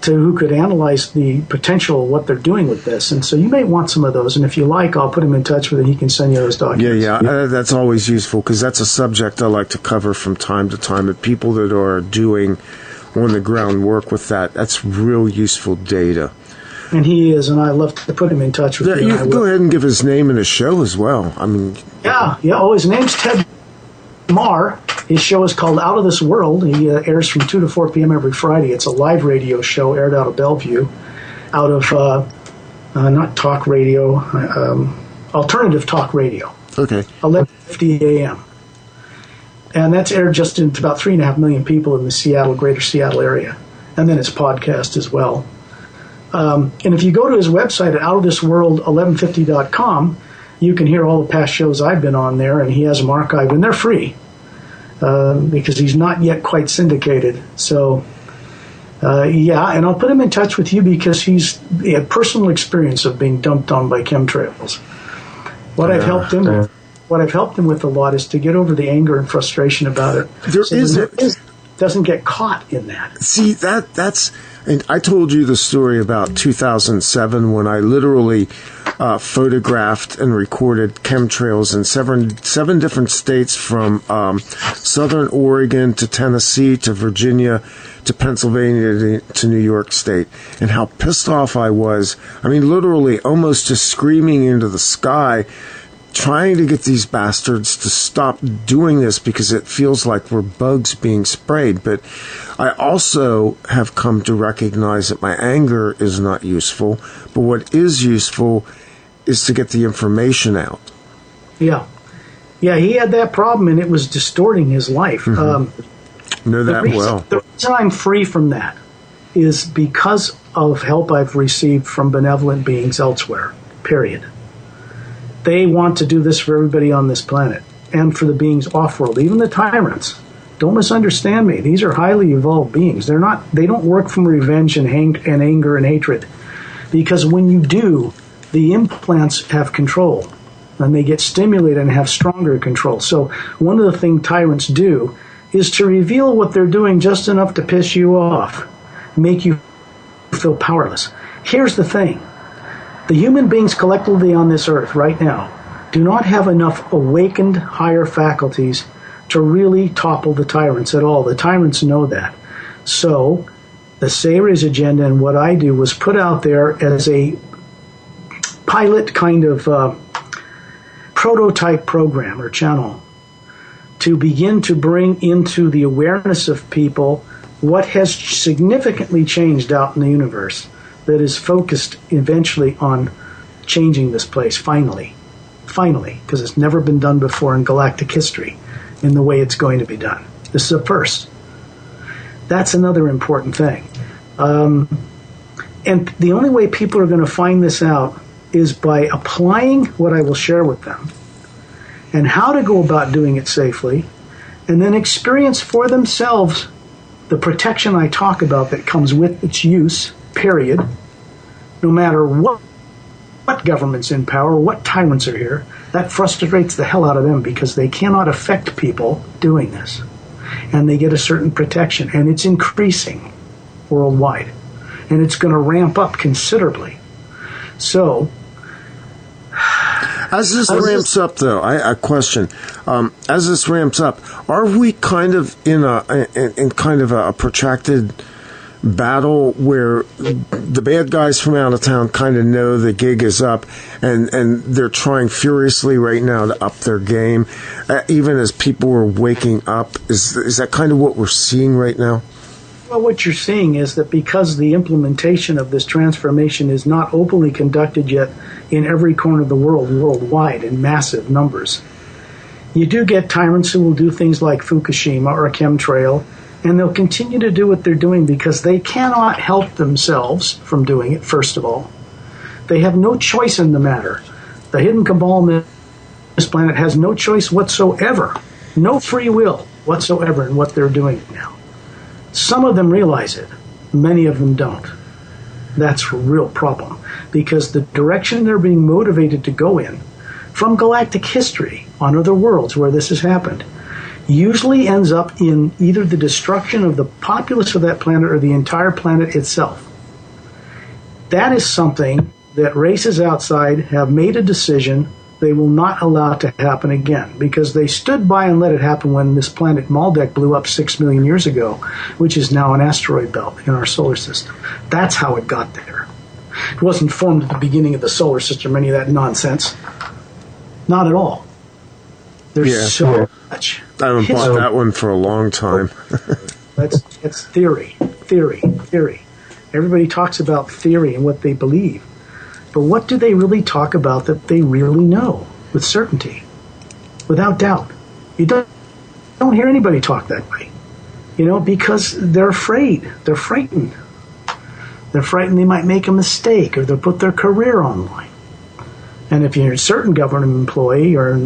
who could analyze the potential of what they're doing with this. And so you may want some of those. And if you like, I'll put him in touch with him. He can send you those documents. Yeah. That's always useful because that's a subject I like to cover from time to time. And people that are doing on-the-ground work with that's real useful data. And he is, and I'd love to put him in touch with you. You can go ahead and give his name in the show as well. I mean... Yeah. Oh, his name's Ted Marr. His show is called Out of This World. He airs from 2 to 4 p.m. every Friday. It's a live radio show aired out of Bellevue, out of, not talk radio, alternative talk radio. Okay. 11:50 a.m. And that's aired just to about 3.5 million people in the greater Seattle area. And then it's podcast as well. And if you go to his website at outofthisworld1150.com, you can hear all the past shows I've been on there, and he has them archived, and they're free because he's not yet quite syndicated. So, and I'll put him in touch with you because he had personal experience of being dumped on by chemtrails. What I've helped him with a lot is to get over the anger and frustration about it. Doesn't get caught in that. See, that's... And I told you the story about 2007 when I literally photographed and recorded chemtrails in seven different states from southern Oregon to Tennessee to Virginia to Pennsylvania to New York State, and how pissed off I was. I mean, literally almost just screaming into the sky, trying to get these bastards to stop doing this because it feels like we're bugs being sprayed. But I also have come to recognize that my anger is not useful, but what is useful is to get the information out. Yeah, he had that problem, and it was distorting his life. Mm-hmm. Know that well. The reason I'm free from that is because of help I've received from benevolent beings elsewhere, period. They want to do this for everybody on this planet and for the beings off-world, even the tyrants. Don't misunderstand me. These are highly evolved beings. They don't work from revenge and anger and hatred. Because when you do, the implants have control. And they get stimulated and have stronger control. So one of the things tyrants do is to reveal what they're doing just enough to piss you off, make you feel powerless. Here's the thing. The human beings collectively on this earth right now do not have enough awakened higher faculties to really topple the tyrants at all. The tyrants know that. So the Sira Race agenda and what I do was put out there as a pilot kind of prototype program or channel to begin to bring into the awareness of people what has significantly changed out in the universe that is focused eventually on changing this place, finally, because it's never been done before in galactic history in the way it's going to be done. This is a first. That's another important thing. And the only way people are going to find this out is by applying what I will share with them and how to go about doing it safely, and then experience for themselves the protection I talk about that comes with its use, period, no matter what what government's in power, what tyrants are here. That frustrates the hell out of them because they cannot affect people doing this. And they get a certain protection, and it's increasing worldwide. And it's going to ramp up considerably. So, as this ramps up, though, I question. As this ramps up, are we kind of in a protracted battle where the bad guys from out of town kind of know the gig is up, and they're trying furiously right now to up their game, even as people are waking up? Is that kind of what we're seeing right now? Well, what you're seeing is that because the implementation of this transformation is not openly conducted yet in every corner of the world, worldwide, in massive numbers, you do get tyrants who will do things like Fukushima or a chemtrail, and they'll continue to do what they're doing because they cannot help themselves from doing it, first of all. They have no choice in the matter. The hidden cabal on this planet has no choice whatsoever, no free will whatsoever in what they're doing now. Some of them realize it. Many of them don't. That's a real problem because the direction they're being motivated to go in from galactic history on other worlds where this has happened usually ends up in either the destruction of the populace of that planet or the entire planet itself. That is something that races outside have made a decision they will not allow to happen again because they stood by and let it happen when this planet Maldek blew up 6 million years ago, which is now an asteroid belt in our solar system. That's how it got there. It wasn't formed at the beginning of the solar system or any of that nonsense. Not at all. There's so much. I haven't bought that one for a long time. That's theory. Everybody talks about theory and what they believe. But what do they really talk about that they really know with certainty, without doubt? You don't hear anybody talk that way, because they're afraid. They're frightened. They're frightened they might make a mistake or they'll put their career online. And if you're a certain government employee or in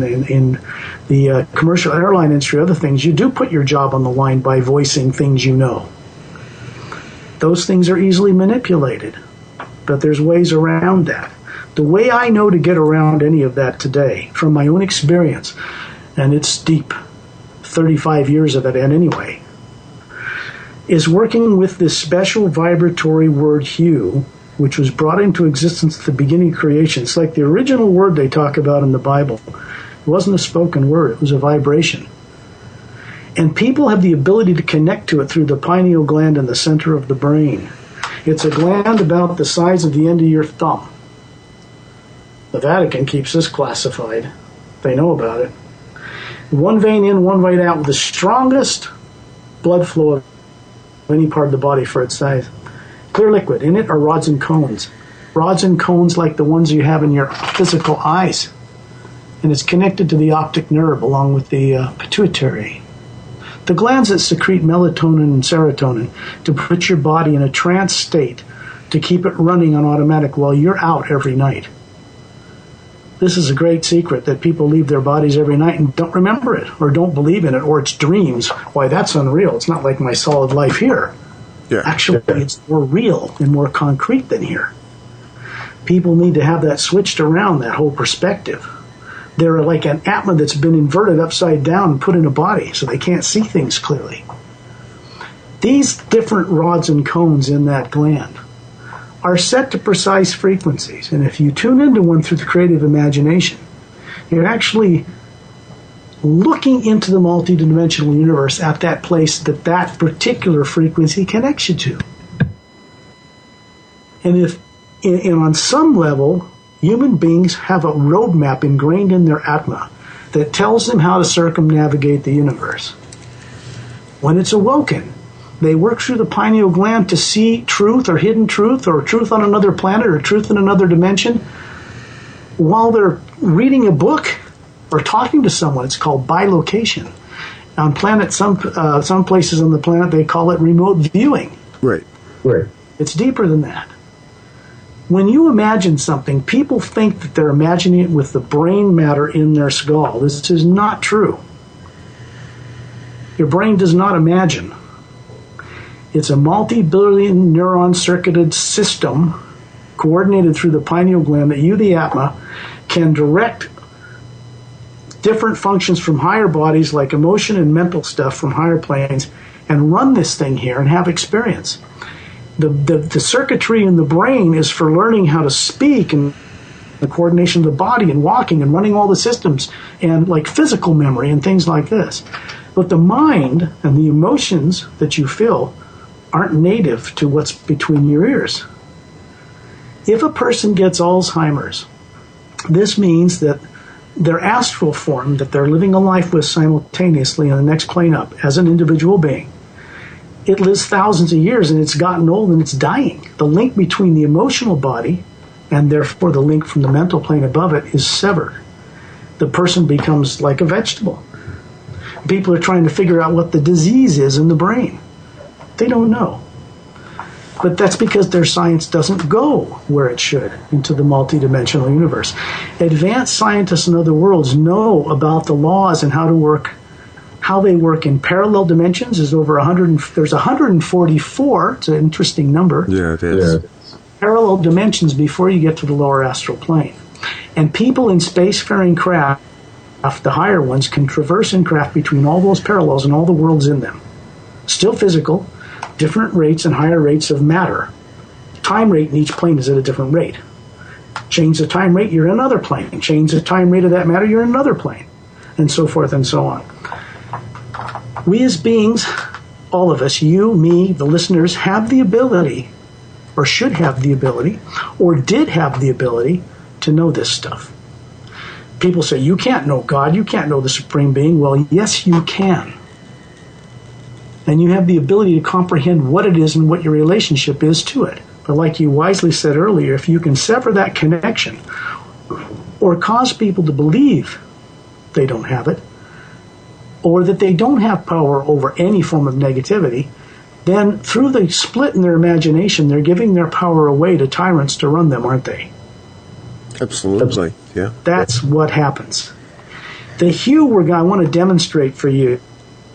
the commercial airline industry, other things, you do put your job on the line by voicing things you know. Those things are easily manipulated. But there's ways around that. The way I know to get around any of that today, from my own experience, and it's deep, 35 years of it, and anyway, is working with this special vibratory word Hue, which was brought into existence at the beginning of creation. It's like the original word they talk about in the Bible. It wasn't a spoken word, it was a vibration. And people have the ability to connect to it through the pineal gland in the center of the brain. It's a gland about the size of the end of your thumb. The Vatican keeps this classified. They know about it. One vein in, one vein out, with the strongest blood flow of any part of the body for its size. Clear liquid. In it are rods and cones. Rods and cones like the ones you have in your physical eyes. And it's connected to the optic nerve along with the pituitary. The glands that secrete melatonin and serotonin to put your body in a trance state to keep it running on automatic while you're out every night. This is a great secret that people leave their bodies every night and don't remember it or don't believe in it or it's dreams. Why, that's unreal. It's not like my solid life here. Yeah. Actually, it's more real and more concrete than here. People need to have that switched around, that whole perspective. They're like an atma that's been inverted upside down and put in a body, so they can't see things clearly. These different rods and cones in that gland are set to precise frequencies, and if you tune into one through the creative imagination, you're actually looking into the multidimensional universe at that place that particular frequency connects you to. And on some level, human beings have a roadmap ingrained in their atma that tells them how to circumnavigate the universe. When it's awoken, they work through the pineal gland to see truth or hidden truth or truth on another planet or truth in another dimension. While they're reading a book or talking to someone, it's called bilocation. On planet, some places on the planet, they call it remote viewing. Right. It's deeper than that. When you imagine something, people think that they're imagining it with the brain matter in their skull. This is not true. Your brain does not imagine. It's a multi-billion neuron circuited system coordinated through the pineal gland, that you, the Atma, can direct different functions from higher bodies like emotion and mental stuff from higher planes and run this thing here and have experience. The circuitry in the brain is for learning how to speak and the coordination of the body and walking and running all the systems and like physical memory and things like this. But the mind and the emotions that you feel aren't native to what's between your ears. If a person gets Alzheimer's, this means that their astral form that they're living a life with simultaneously on the next plane up as an individual being, it lives thousands of years and it's gotten old and it's dying. The link between the emotional body and therefore the link from the mental plane above it is severed. The person becomes like a vegetable. People are trying to figure out what the disease is in the brain. They don't know. But that's because their science doesn't go where it should, into the multidimensional universe. Advanced scientists in other worlds know about the laws and how they work in parallel dimensions. There's 144. It's an interesting number. Yeah, it is. Yeah. Parallel dimensions before you get to the lower astral plane. And people in spacefaring craft, the higher ones, can traverse in craft between all those parallels and all the worlds in them. Still physical, different rates and higher rates of matter. Time rate in each plane is at a different rate. Change the time rate, you're in another plane. Change the time rate of that matter, you're in another plane. And so forth and so on. We as beings, all of us, you, me, the listeners, have the ability, or should have the ability, or did have the ability to know this stuff. People say, you can't know God, you can't know the Supreme Being. Well, yes, you can. And you have the ability to comprehend what it is and what your relationship is to it. But like you wisely said earlier, if you can sever that connection or cause people to believe they don't have it, or that they don't have power over any form of negativity, then through the split in their imagination, they're giving their power away to tyrants to run them, aren't they? Absolutely, yeah. That's what happens. The Hue I want to demonstrate for you,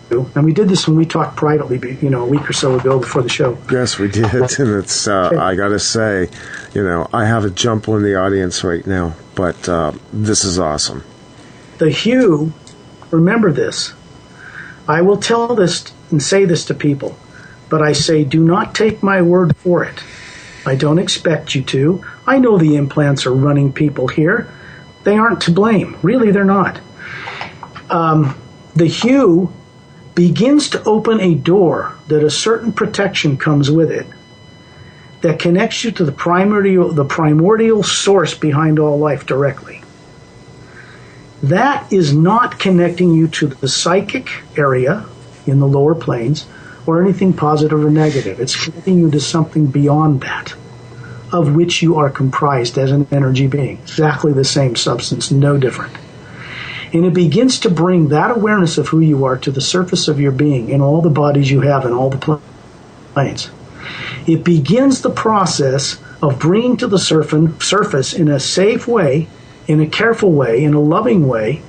and we did this when we talked privately, a week or so ago before the show. Yes, we did, and it's, I got to say, I have a jump on the audience right now, but this is awesome. The Hue, remember this, I will tell this and say this to people, but I say, do not take my word for it. I don't expect you to. I know the implants are running people here. They aren't to blame. Really, they're not. The Hue begins to open a door that a certain protection comes with it that connects you to the primordial source behind all life directly. That is not connecting you to the psychic area in the lower planes or anything positive or negative. It's connecting you to something beyond that, of which you are comprised as an energy being. Exactly the same substance, no different. And it begins to bring that awareness of who you are to the surface of your being in all the bodies you have in all the planes. It begins the process of bringing to the surface in a safe way, in a careful way, in a loving way,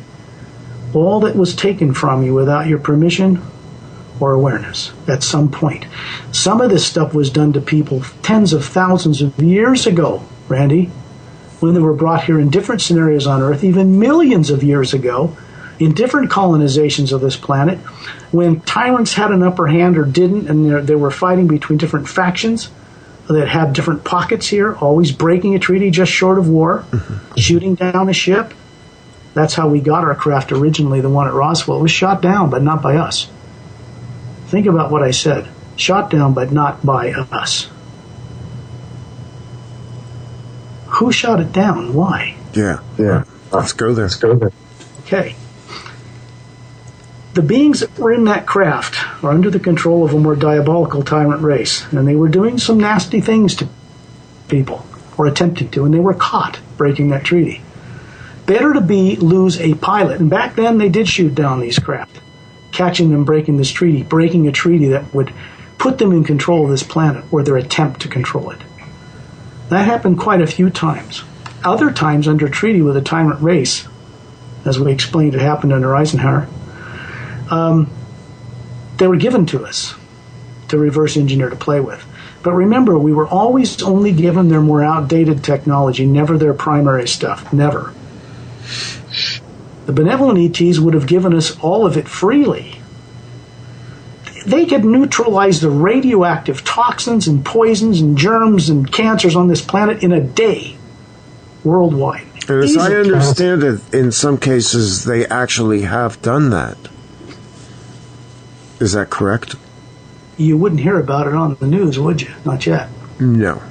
all that was taken from you without your permission or awareness at some point. Some of this stuff was done to people tens of thousands of years ago, Randy, when they were brought here in different scenarios on Earth, even millions of years ago, in different colonizations of this planet, when tyrants had an upper hand or didn't, and they were fighting between different factions that had different pockets here, always breaking a treaty just short of war, shooting down a ship. That's how we got our craft originally, the one at Roswell. It was shot down, but not by us. Think about what I said. Shot down, but not by us. Who shot it down? Why? Yeah. Let's go there. Okay. The beings that were in that craft are under the control of a more diabolical tyrant race, and they were doing some nasty things to people, or attempting to, and they were caught breaking that treaty. Better to lose a pilot, and back then they did shoot down these craft, catching them breaking this treaty, breaking a treaty that would put them in control of this planet, or their attempt to control it. That happened quite a few times. Other times under treaty with a tyrant race, as we explained, it happened under Eisenhower, they were given to us to reverse engineer to play with. But remember, we were always only given their more outdated technology, never their primary stuff, never. The benevolent ETs would have given us all of it freely. They could neutralize the radioactive toxins and poisons and germs and cancers on this planet in a day, worldwide. And as I understand it, in some cases, they actually have done that. Is that correct? You wouldn't hear about it on the news, would you? Not yet. No.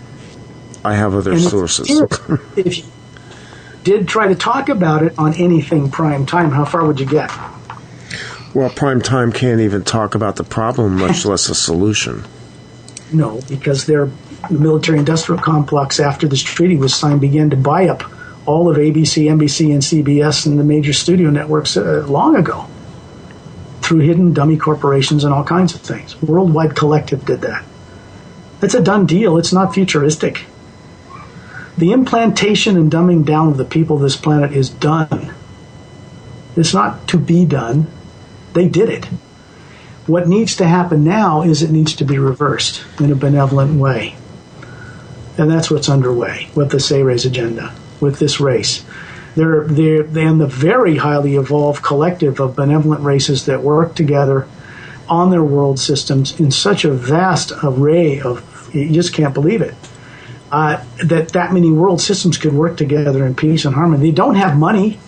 I have other sources. If you did try to talk about it on anything prime time, how far would you get? Well, prime time can't even talk about the problem, much less a solution. No, because the military-industrial complex, after this treaty was signed, began to buy up all of ABC, NBC, and CBS and the major studio networks long ago through hidden dummy corporations and all kinds of things. Worldwide Collective did that. It's a done deal. It's not futuristic. The implantation and dumbing down of the people of this planet is done. It's not to be done. They did it. What needs to happen now is it needs to be reversed in a benevolent way. And that's what's underway with the Sira Race agenda, with this race. They're the very highly evolved collective of benevolent races that work together on their world systems in such a vast array of, you just can't believe it, that many world systems could work together in peace and harmony. They don't have money.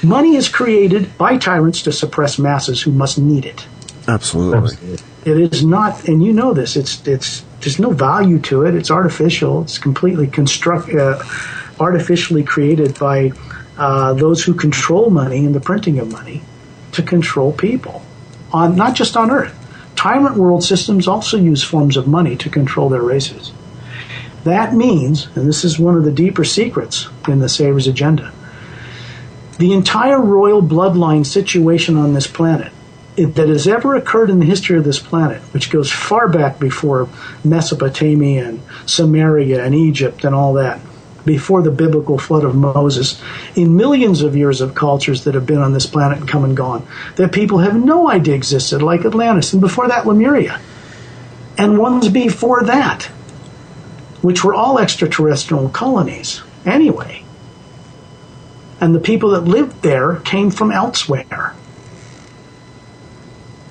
Money is created by tyrants to suppress masses who must need it. Absolutely. It is not, and you know this, there's no value to it. It's artificial. It's completely artificially created by those who control money and the printing of money to control people, not just on Earth. Tyrant world systems also use forms of money to control their races. That means, and this is one of the deeper secrets in the Sira's agenda, the entire royal bloodline situation on this planet that has ever occurred in the history of this planet, which goes far back before Mesopotamia and Samaria and Egypt and all that, before the biblical flood of Moses, in millions of years of cultures that have been on this planet and come and gone, that people have no idea existed, like Atlantis, and before that, Lemuria, and ones before that, which were all extraterrestrial colonies anyway. And the people that lived there came from elsewhere.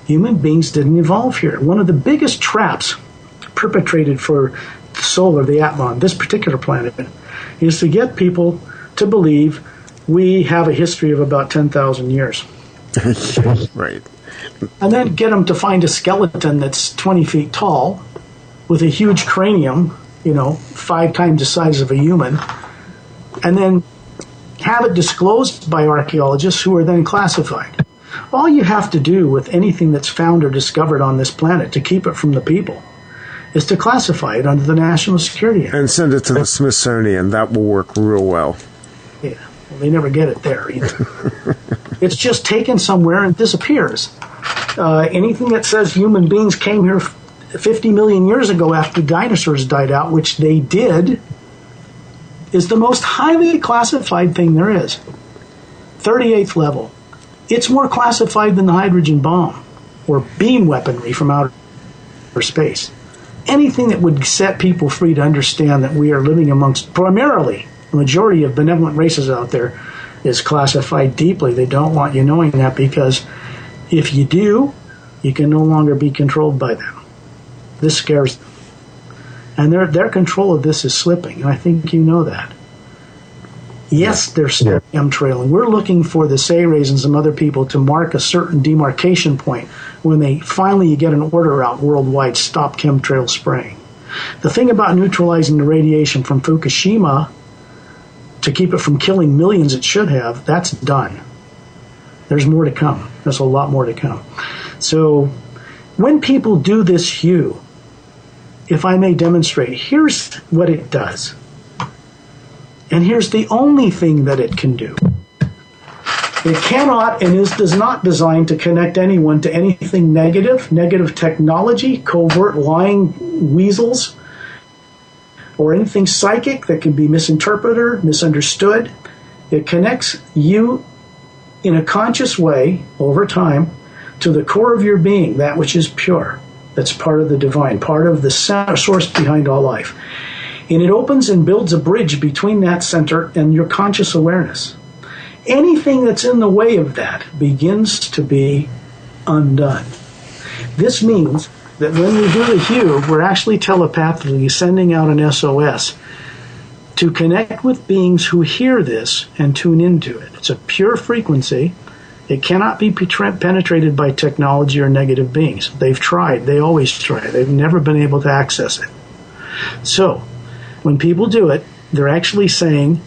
Human beings didn't evolve here. One of the biggest traps perpetrated for the soul or the Atma on this particular planet is to get people to believe we have a history of about 10,000 years. Right. And then get them to find a skeleton that's 20 feet tall with a huge cranium, 5 times the size of a human, and then have it disclosed by archaeologists who are then classified. All you have to do with anything that's found or discovered on this planet to keep it from the people is to classify it under the National Security Act. And send it to the Smithsonian. That will work real well. Yeah, well, they never get it there either. It's just taken somewhere and disappears. Anything that says human beings came here 50 million years ago after dinosaurs died out, which they did, is the most highly classified thing there is. 38th level. It's more classified than the hydrogen bomb or beam weaponry from outer space. Anything that would set people free to understand that we are living amongst primarily the majority of benevolent races out there is classified deeply. They don't want you knowing that, because if you do, you can no longer be controlled by them. This scares them. And their control of this is slipping, and I think you know that. Yes, they're still chemtrailing. We're looking for the Sira Race and some other people to mark a certain demarcation point when they finally get an order out worldwide, stop chemtrail spraying. The thing about neutralizing the radiation from Fukushima to keep it from killing millions it should have, that's done. There's more to come. There's a lot more to come. So when people do this Hue, if I may demonstrate, here's what it does. And here's the only thing that it can do. It cannot and does not design to connect anyone to anything negative technology, covert lying weasels, or anything psychic that can be misinterpreted or misunderstood. It connects you in a conscious way over time to the core of your being, that which is pure, that's part of the divine, part of the source behind all life. And it opens and builds a bridge between that center and your conscious awareness. Anything that's in the way of that begins to be undone. This means that when we do the Hue, we're actually telepathically sending out an SOS to connect with beings who hear this and tune into it. It's a pure frequency. It cannot be penetrated by technology or negative beings. They've tried. They always try. They've never been able to access it. So, when people do it, they're actually saying,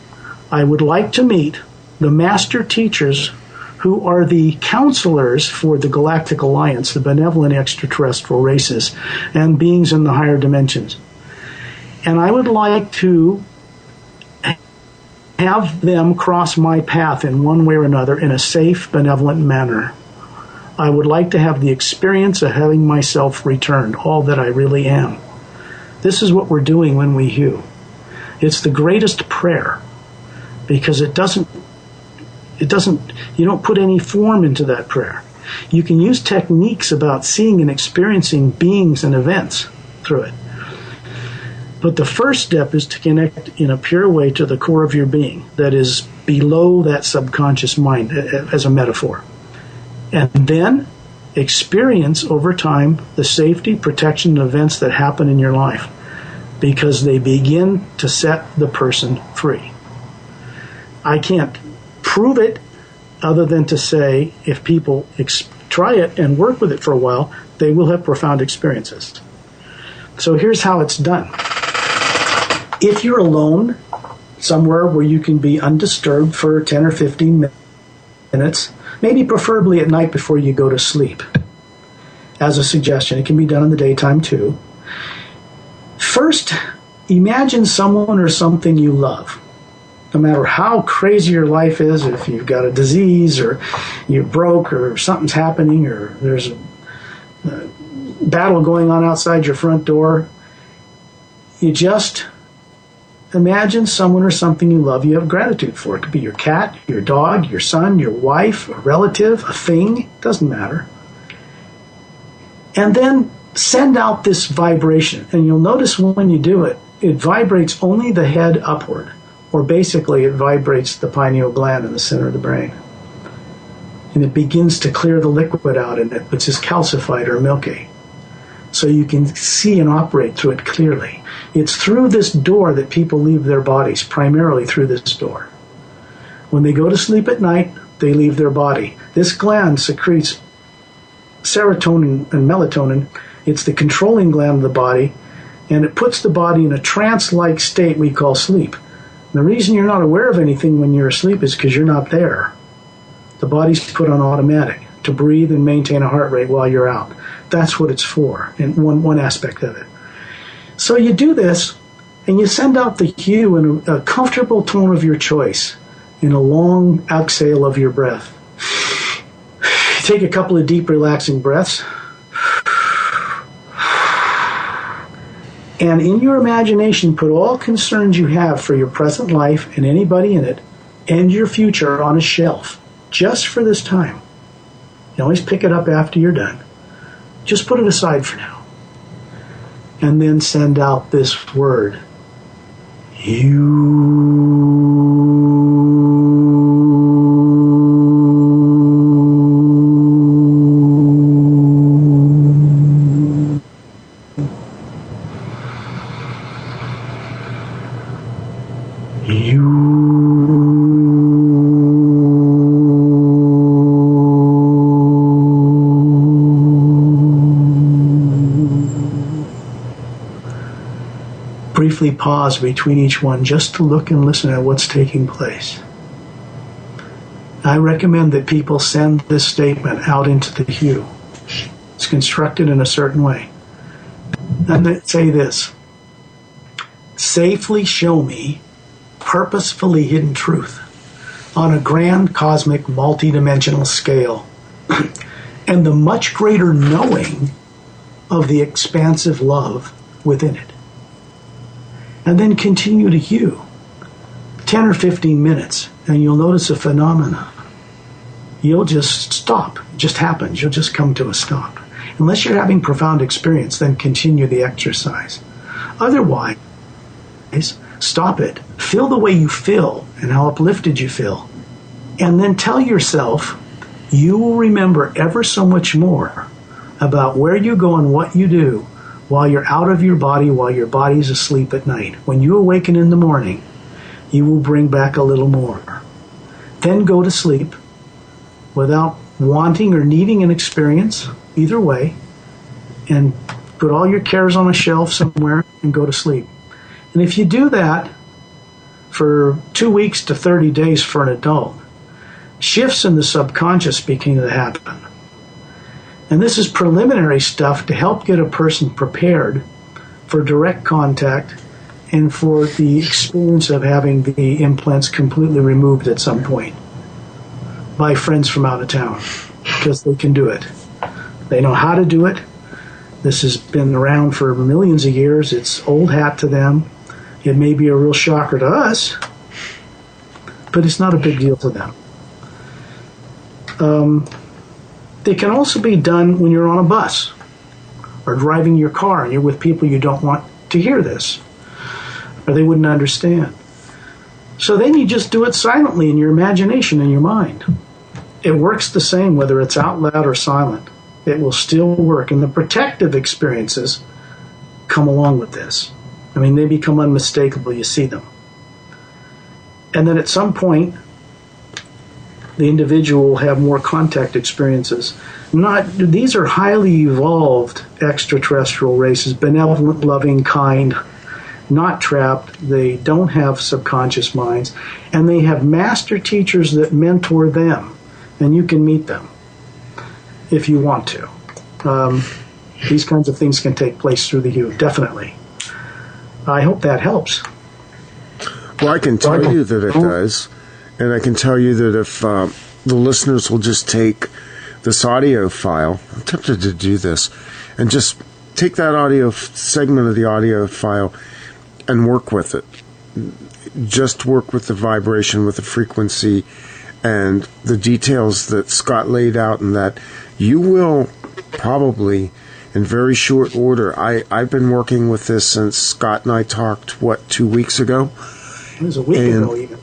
I would like to meet the master teachers who are the counselors for the Galactic Alliance, the benevolent extraterrestrial races, and beings in the higher dimensions. And I would like to have them cross my path in one way or another in a safe, benevolent manner. I would like to have the experience of having myself returned, all that I really am. This is what we're doing when we Hue. It's the greatest prayer, because you don't put any form into that prayer. You can use techniques about seeing and experiencing beings and events through it. But the first step is to connect in a pure way to the core of your being that is below that subconscious mind, as a metaphor. And then experience over time the safety, protection, and events that happen in your life, because they begin to set the person free. I can't prove it other than to say if people try it and work with it for a while, they will have profound experiences. So here's how it's done. If you're alone somewhere where you can be undisturbed for 10 or 15 minutes, maybe preferably at night before you go to sleep, as a suggestion. It can be done in the daytime too. First, imagine someone or something you love. No matter how crazy your life is, if you've got a disease or you're broke or something's happening or there's a battle going on outside your front door, you just imagine someone or something you love you have gratitude for. It could be your cat, your dog, your son, your wife, a relative, a thing, doesn't matter. And then send out this vibration. And you'll notice when you do it, it vibrates only the head upward. Or basically it vibrates the pineal gland in the center of the brain. And it begins to clear the liquid out in it, which is calcified or milky. So you can see and operate through it clearly. It's through this door that people leave their bodies, primarily through this door. When they go to sleep at night, they leave their body. This gland secretes serotonin and melatonin. It's the controlling gland of the body, and it puts the body in a trance-like state we call sleep. The reason you're not aware of anything when you're asleep is because you're not there. The body's put on automatic to breathe and maintain a heart rate while you're out. That's what it's for, in one aspect of it. So you do this, and you send out the Hue in a comfortable tone of your choice, in a long exhale of your breath. Take a couple of deep, relaxing breaths. And in your imagination, put all concerns you have for your present life and anybody in it, and your future on a shelf, just for this time. You always pick it up after you're done. Just put it aside for now. And then send out this word, Briefly pause between each one just to look and listen at what's taking place. I recommend that people send this statement out into the Hue. It's constructed in a certain way. And they say this: safely show me purposefully hidden truth on a grand cosmic multidimensional scale and the much greater knowing of the expansive love within it. And then continue to Hue 10 or 15 minutes, and you'll notice a phenomenon. You'll just stop. It just happens. You'll just come to a stop. And Unless you're having profound experience, then continue the exercise. Otherwise, stop it. Feel the way you feel and how uplifted you feel. And then tell yourself you will remember ever so much more about where you go and what you do while you're out of your body, while your body's asleep at night. When you awaken in the morning, you will bring back a little more. Then go to sleep without wanting or needing an experience, either way, and put all your cares on a shelf somewhere and go to sleep. And if you do that for 2 weeks to 30 days for an adult, shifts in the subconscious begin to happen. And this is preliminary stuff to help get a person prepared for direct contact and for the experience of having the implants completely removed at some point by friends from out of town, because they can do it. They know how to do it. This has been around for millions of years. It's old hat to them. It may be a real shocker to us, but it's not a big deal to them. They can also be done when you're on a bus or driving your car and you're with people you don't want to hear this, or they wouldn't understand. So then you just do it silently in your imagination, in your mind. It works the same whether it's out loud or silent. It will still work. And the protective experiences come along with this. I mean, they become unmistakable. You see them. And then at some point, the individual will have more contact experiences. These are highly evolved extraterrestrial races, benevolent, loving, kind, not trapped. They don't have subconscious minds. And they have master teachers that mentor them. And you can meet them if you want to. These kinds of things can take place through the Hue, definitely. I hope that helps. Well, I can tell you that it does. And I can tell you that if the listeners will just take this audio file, I'm tempted to do this, and just take that audio segment of the audio file and work with it. Just work with the vibration, with the frequency, and the details that Scott laid out, and that you will probably, in very short order, I've been working with this since Scott and I talked, 2 weeks ago? It was a week ago even.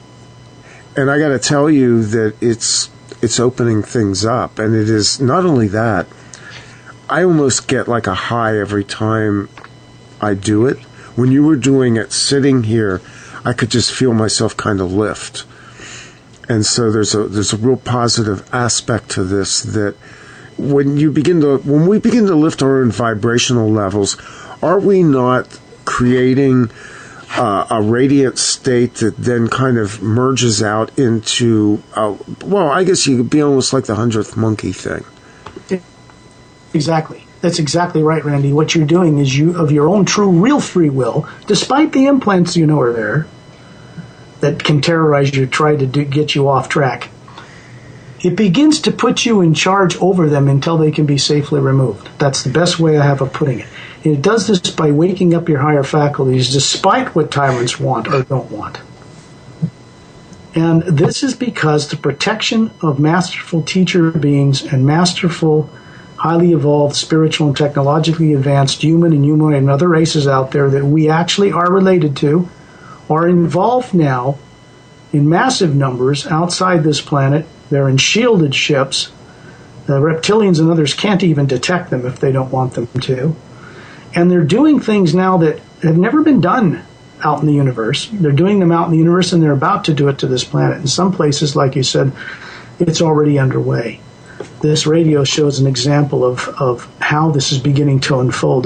And I got to tell you that it's opening things up. And it is not only that, I almost get like a high every time I do it. When you were doing it sitting here, I could just feel myself kind of lift. And so there's a real positive aspect to this, that when we begin to lift our own vibrational levels, are we not creating a radiant state that then kind of merges out into, I guess you could be almost like the 100th monkey thing. Exactly. That's exactly right, Randy. What you're doing is you, of your own true, real free will, despite the implants you know are there, that can terrorize you, try to get you off track, it begins to put you in charge over them until they can be safely removed. That's the best way I have of putting it. And it does this by waking up your higher faculties despite what tyrants want or don't want. And this is because the protection of masterful teacher beings and masterful, highly evolved, spiritual and technologically advanced human and humanoid and other races out there that we actually are related to are involved now in massive numbers outside this planet. They're in shielded ships. The reptilians and others can't even detect them if they don't want them to. And they're doing things now that have never been done out in the universe. They're doing them out in the universe, and they're about to do it to this planet. In some places, like you said, it's already underway. This radio shows an example of how this is beginning to unfold.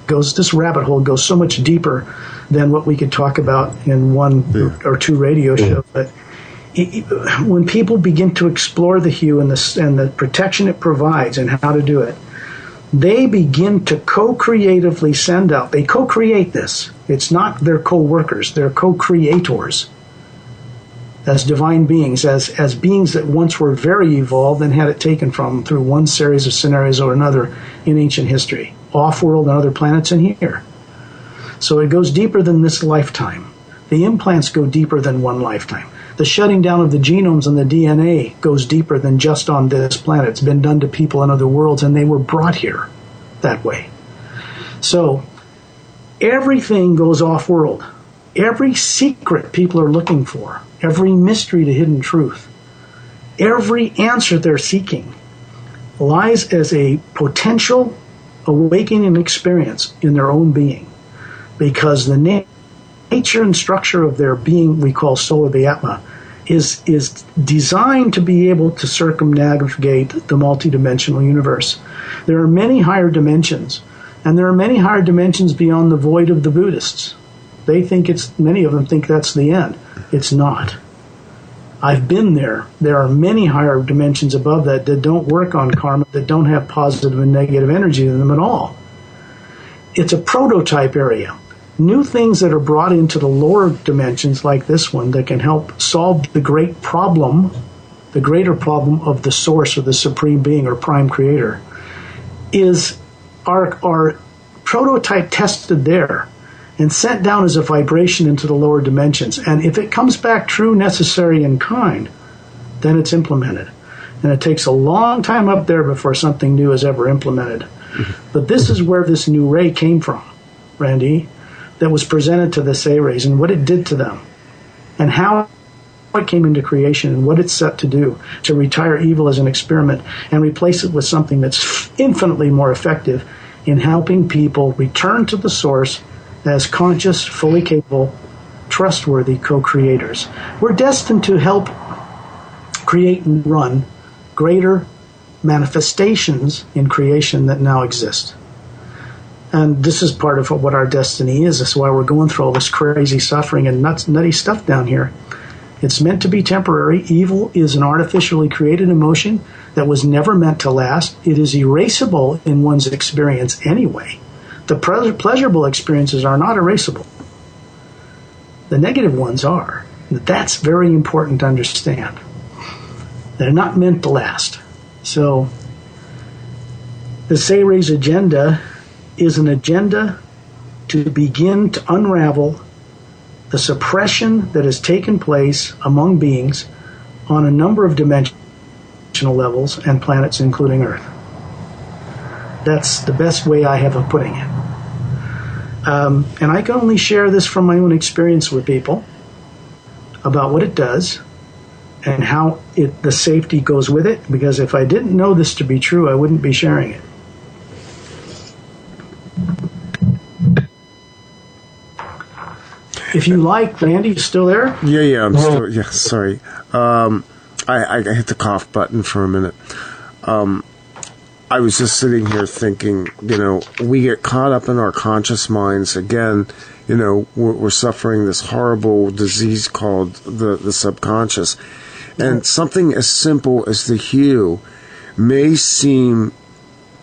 This rabbit hole goes so much deeper than what we could talk about in one or two radio shows. But when people begin to explore the Hue and the protection it provides and how to do it, they begin to co-creatively send out. They co-create this. It's not their co-workers. They're co-creators as divine beings, as beings that once were very evolved and had it taken from them through one series of scenarios or another in ancient history, off-world and other planets and here. So it goes deeper than this lifetime. The implants go deeper than one lifetime. The shutting down of the genomes and the DNA goes deeper than just on this planet. It's been done to people in other worlds, and they were brought here that way. So everything goes off-world. Every secret people are looking for, every mystery to hidden truth, every answer they're seeking lies as a potential awakening experience in their own being, because the nature and structure of their being, we call soul of the Atma, is designed to be able to circumnavigate the multidimensional universe. There are many higher dimensions, and there are many higher dimensions beyond the void of the Buddhists. Many of them think that's the end. It's not. I've been there. There are many higher dimensions above that don't work on karma, that don't have positive and negative energy in them at all. It's a prototype area. New things that are brought into the lower dimensions, like this one, that can help solve the greater problem of the source or the supreme being or prime creator, are prototype tested there and sent down as a vibration into the lower dimensions. And if it comes back true, necessary, and kind, then it's implemented. And it takes a long time up there before something new is ever implemented. But this is where this new ray came from, Randy, that was presented to the Sira Race, and what it did to them, and how it came into creation, and what it's set to do, to retire evil as an experiment and replace it with something that's infinitely more effective in helping people return to the source as conscious, fully capable, trustworthy co-creators. We're destined to help create and run greater manifestations in creation that now exist. And this is part of what our destiny is. This is why we're going through all this crazy suffering and nutty stuff down here. It's meant to be temporary. Evil is an artificially created emotion that was never meant to last. It is erasable in one's experience anyway. The pleasurable experiences are not erasable. The negative ones are. That's very important to understand. They're not meant to last. So the Sira Race agenda is an agenda to begin to unravel the suppression that has taken place among beings on a number of dimensional levels and planets, including Earth. That's the best way I have of putting it. And I can only share this from my own experience with people about what it does and how the safety goes with it, because if I didn't know this to be true, I wouldn't be sharing it. If you like, Randy, you still there? Yeah, I'm still. Yeah, sorry. I hit the cough button for a minute. I was just sitting here thinking, we get caught up in our conscious minds again. We're suffering this horrible disease called the subconscious, and something as simple as the hue may seem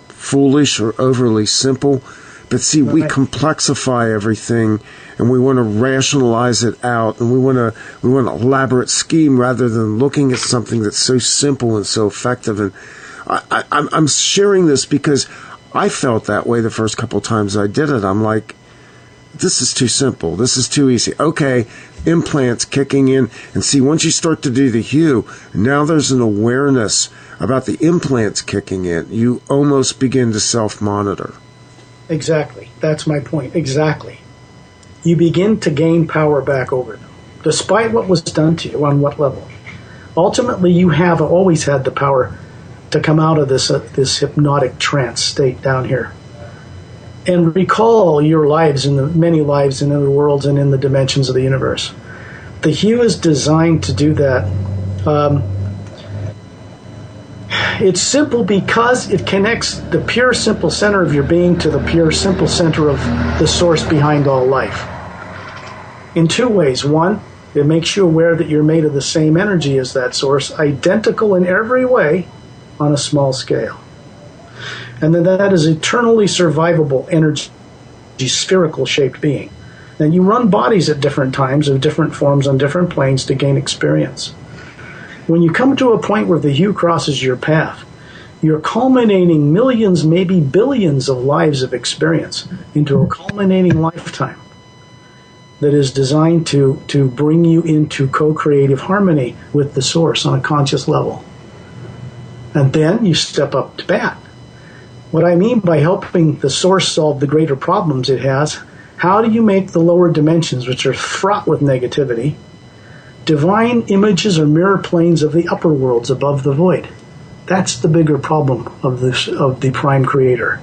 foolish or overly simple, but see, we complexify everything, and we want to rationalize it out, and we want an elaborate scheme rather than looking at something that's so simple and so effective. And I'm sharing this because I felt that way the first couple times I did it. I'm like, this is too simple. This is too easy. Okay, implants kicking in. And see, once you start to do the hue, now there's an awareness about the implants kicking in. You almost begin to self-monitor. Exactly. That's my point. Exactly. You begin to gain power back over them, despite what was done to you on what level. Ultimately, you have always had the power to come out of this hypnotic trance state down here and recall your lives in the many lives in other worlds and in the dimensions of the universe. The hue is designed to do that. It's simple because it connects the pure, simple center of your being to the pure, simple center of the source behind all life. In two ways. One, it makes you aware that you're made of the same energy as that source, identical in every way, on a small scale. And then that is eternally survivable energy, spherical shaped being. And you run bodies at different times of different forms on different planes to gain experience. When you come to a point where the hue crosses your path, you're culminating millions, maybe billions of lives of experience into a culminating lifetime. that is designed to bring you into co-creative harmony with the source on a conscious level. And then you step up to bat. What I mean by helping the source solve the greater problems it has, how do you make the lower dimensions, which are fraught with negativity, divine images or mirror planes of the upper worlds above the void? That's the bigger problem of the Prime Creator.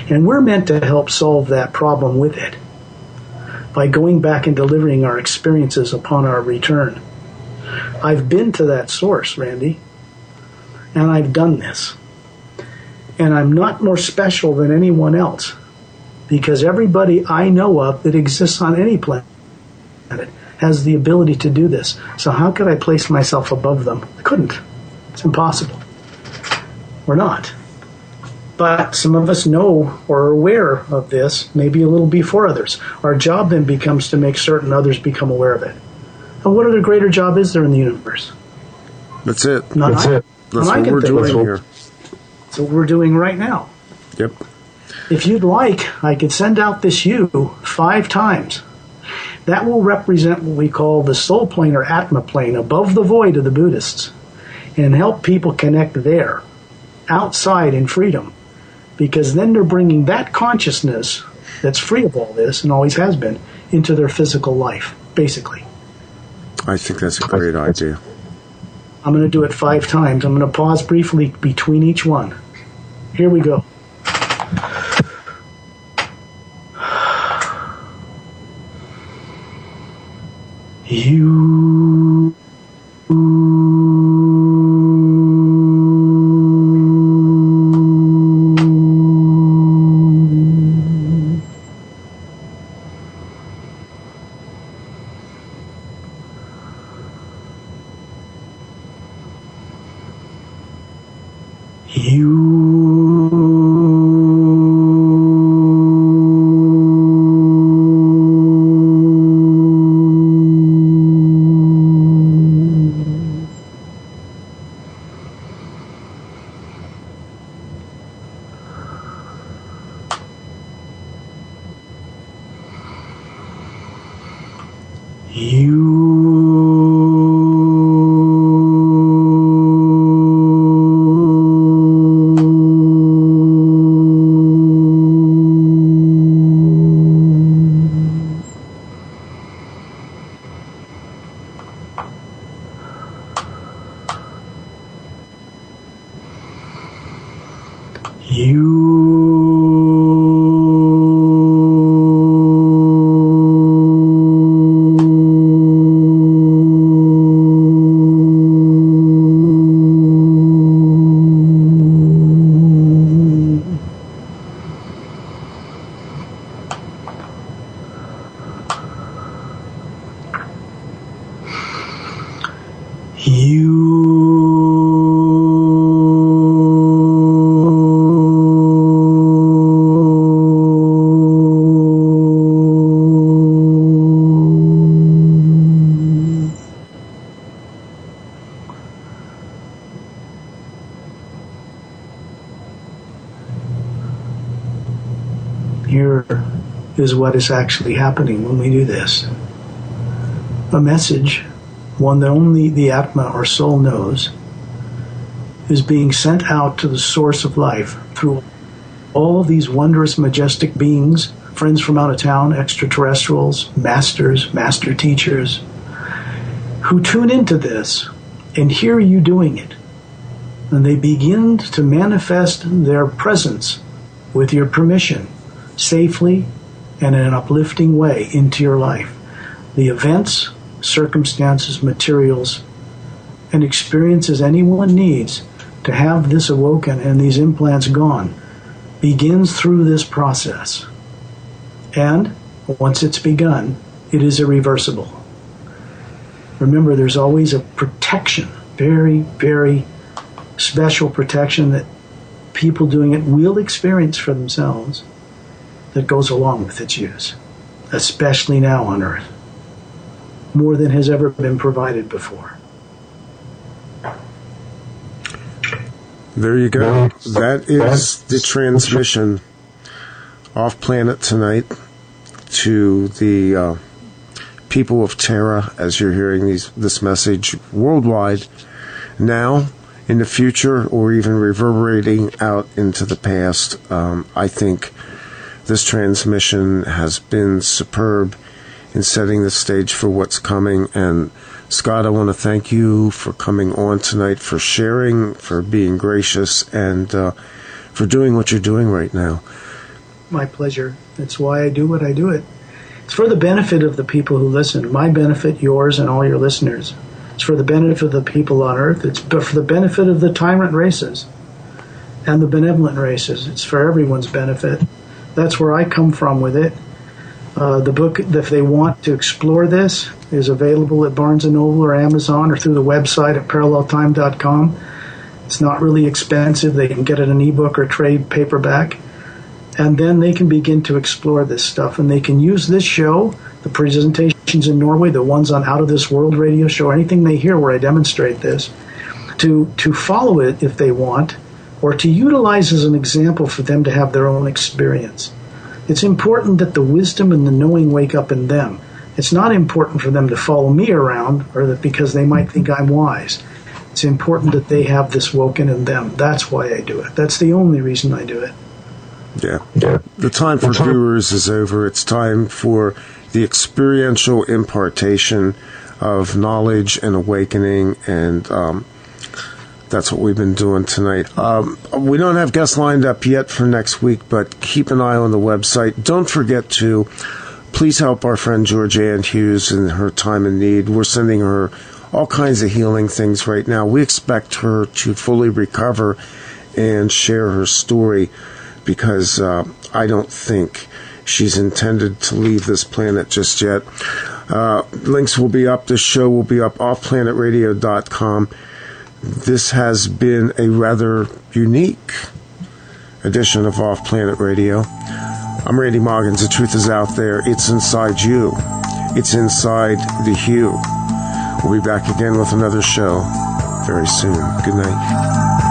And we're meant to help solve that problem with it by going back and delivering our experiences upon our return. I've been to that source, Randy, and I've done this. And I'm not more special than anyone else, because everybody I know of that exists on any planet has the ability to do this. So how could I place myself above them? I couldn't. It's impossible. We're not. But some of us know or are aware of this, maybe a little before others. Our job then becomes to make certain others become aware of it. And what other greater job is there in the universe? That's it. That's it. That's what we're doing here. That's what we're doing right now. Yep. If you'd like, I could send out this Hue 5 times. That will represent what we call the soul plane or Atma plane above the void of the Buddhists, and help people connect there, outside in freedom. Because then they're bringing that consciousness that's free of all this, and always has been, into their physical life, basically. I think that's a great idea. I'm going to do it 5 times. I'm going to pause briefly between each one. Here we go. You... Here is what is actually happening when we do this. A message, one that only the Atma or soul knows, is being sent out to the source of life through all these wondrous, majestic beings, friends from out of town, extraterrestrials, masters, master teachers, who tune into this and hear you doing it. And they begin to manifest their presence with your permission, safely and in an uplifting way into your life. The events, circumstances, materials, and experiences anyone needs to have this awoken and these implants gone begins through this process. And once it's begun, it is irreversible. Remember, there's always a protection, very, very special protection that people doing it will experience for themselves, that goes along with its use, especially now on Earth, more than has ever been provided before. There you go. That is the transmission off planet tonight to the people of Terra, as you're hearing this message worldwide, now, in the future, or even reverberating out into the past. I think this transmission has been superb in setting the stage for what's coming. And Scott, I want to thank you for coming on tonight, for sharing, for being gracious, and for doing what you're doing right now. My pleasure. That's why I do what I do. It's for the benefit of the people who listen. My benefit, yours, and all your listeners. It's for the benefit of the people on Earth. It's for the benefit of the tyrant races and the benevolent races. It's for everyone's benefit. That's where I come from with it. The book, if they want to explore this, is available at Barnes & Noble or Amazon or through the website at paralleltime.com. It's not really expensive. They can get it in ebook or trade paperback. And then they can begin to explore this stuff. And they can use this show, the presentations in Norway, the ones on Out of This World radio show, anything they hear where I demonstrate this, to follow it if they want, or to utilize as an example for them to have their own experience. It's important that the wisdom and the knowing wake up in them. It's not important for them to follow me around or that because they might think I'm wise. It's important that they have this woken in them. That's why I do it. That's the only reason I do it. Yeah. The time for gurus is over. It's time for the experiential impartation of knowledge and awakening, and that's what we've been doing tonight. We don't have guests lined up yet for next week, but keep an eye on the website. Don't forget to please help our friend GeorgeAnn Hughes in her time of need. We're sending her all kinds of healing things right now. We expect her to fully recover and share her story, because I don't think she's intended to leave this planet just yet. Links will be up. This show will be up offplanetradio.com. This has been a rather unique edition of Off Planet Radio. I'm Randy Maugans. The truth is out there. It's inside you. It's inside the Hue. We'll be back again with another show very soon. Good night.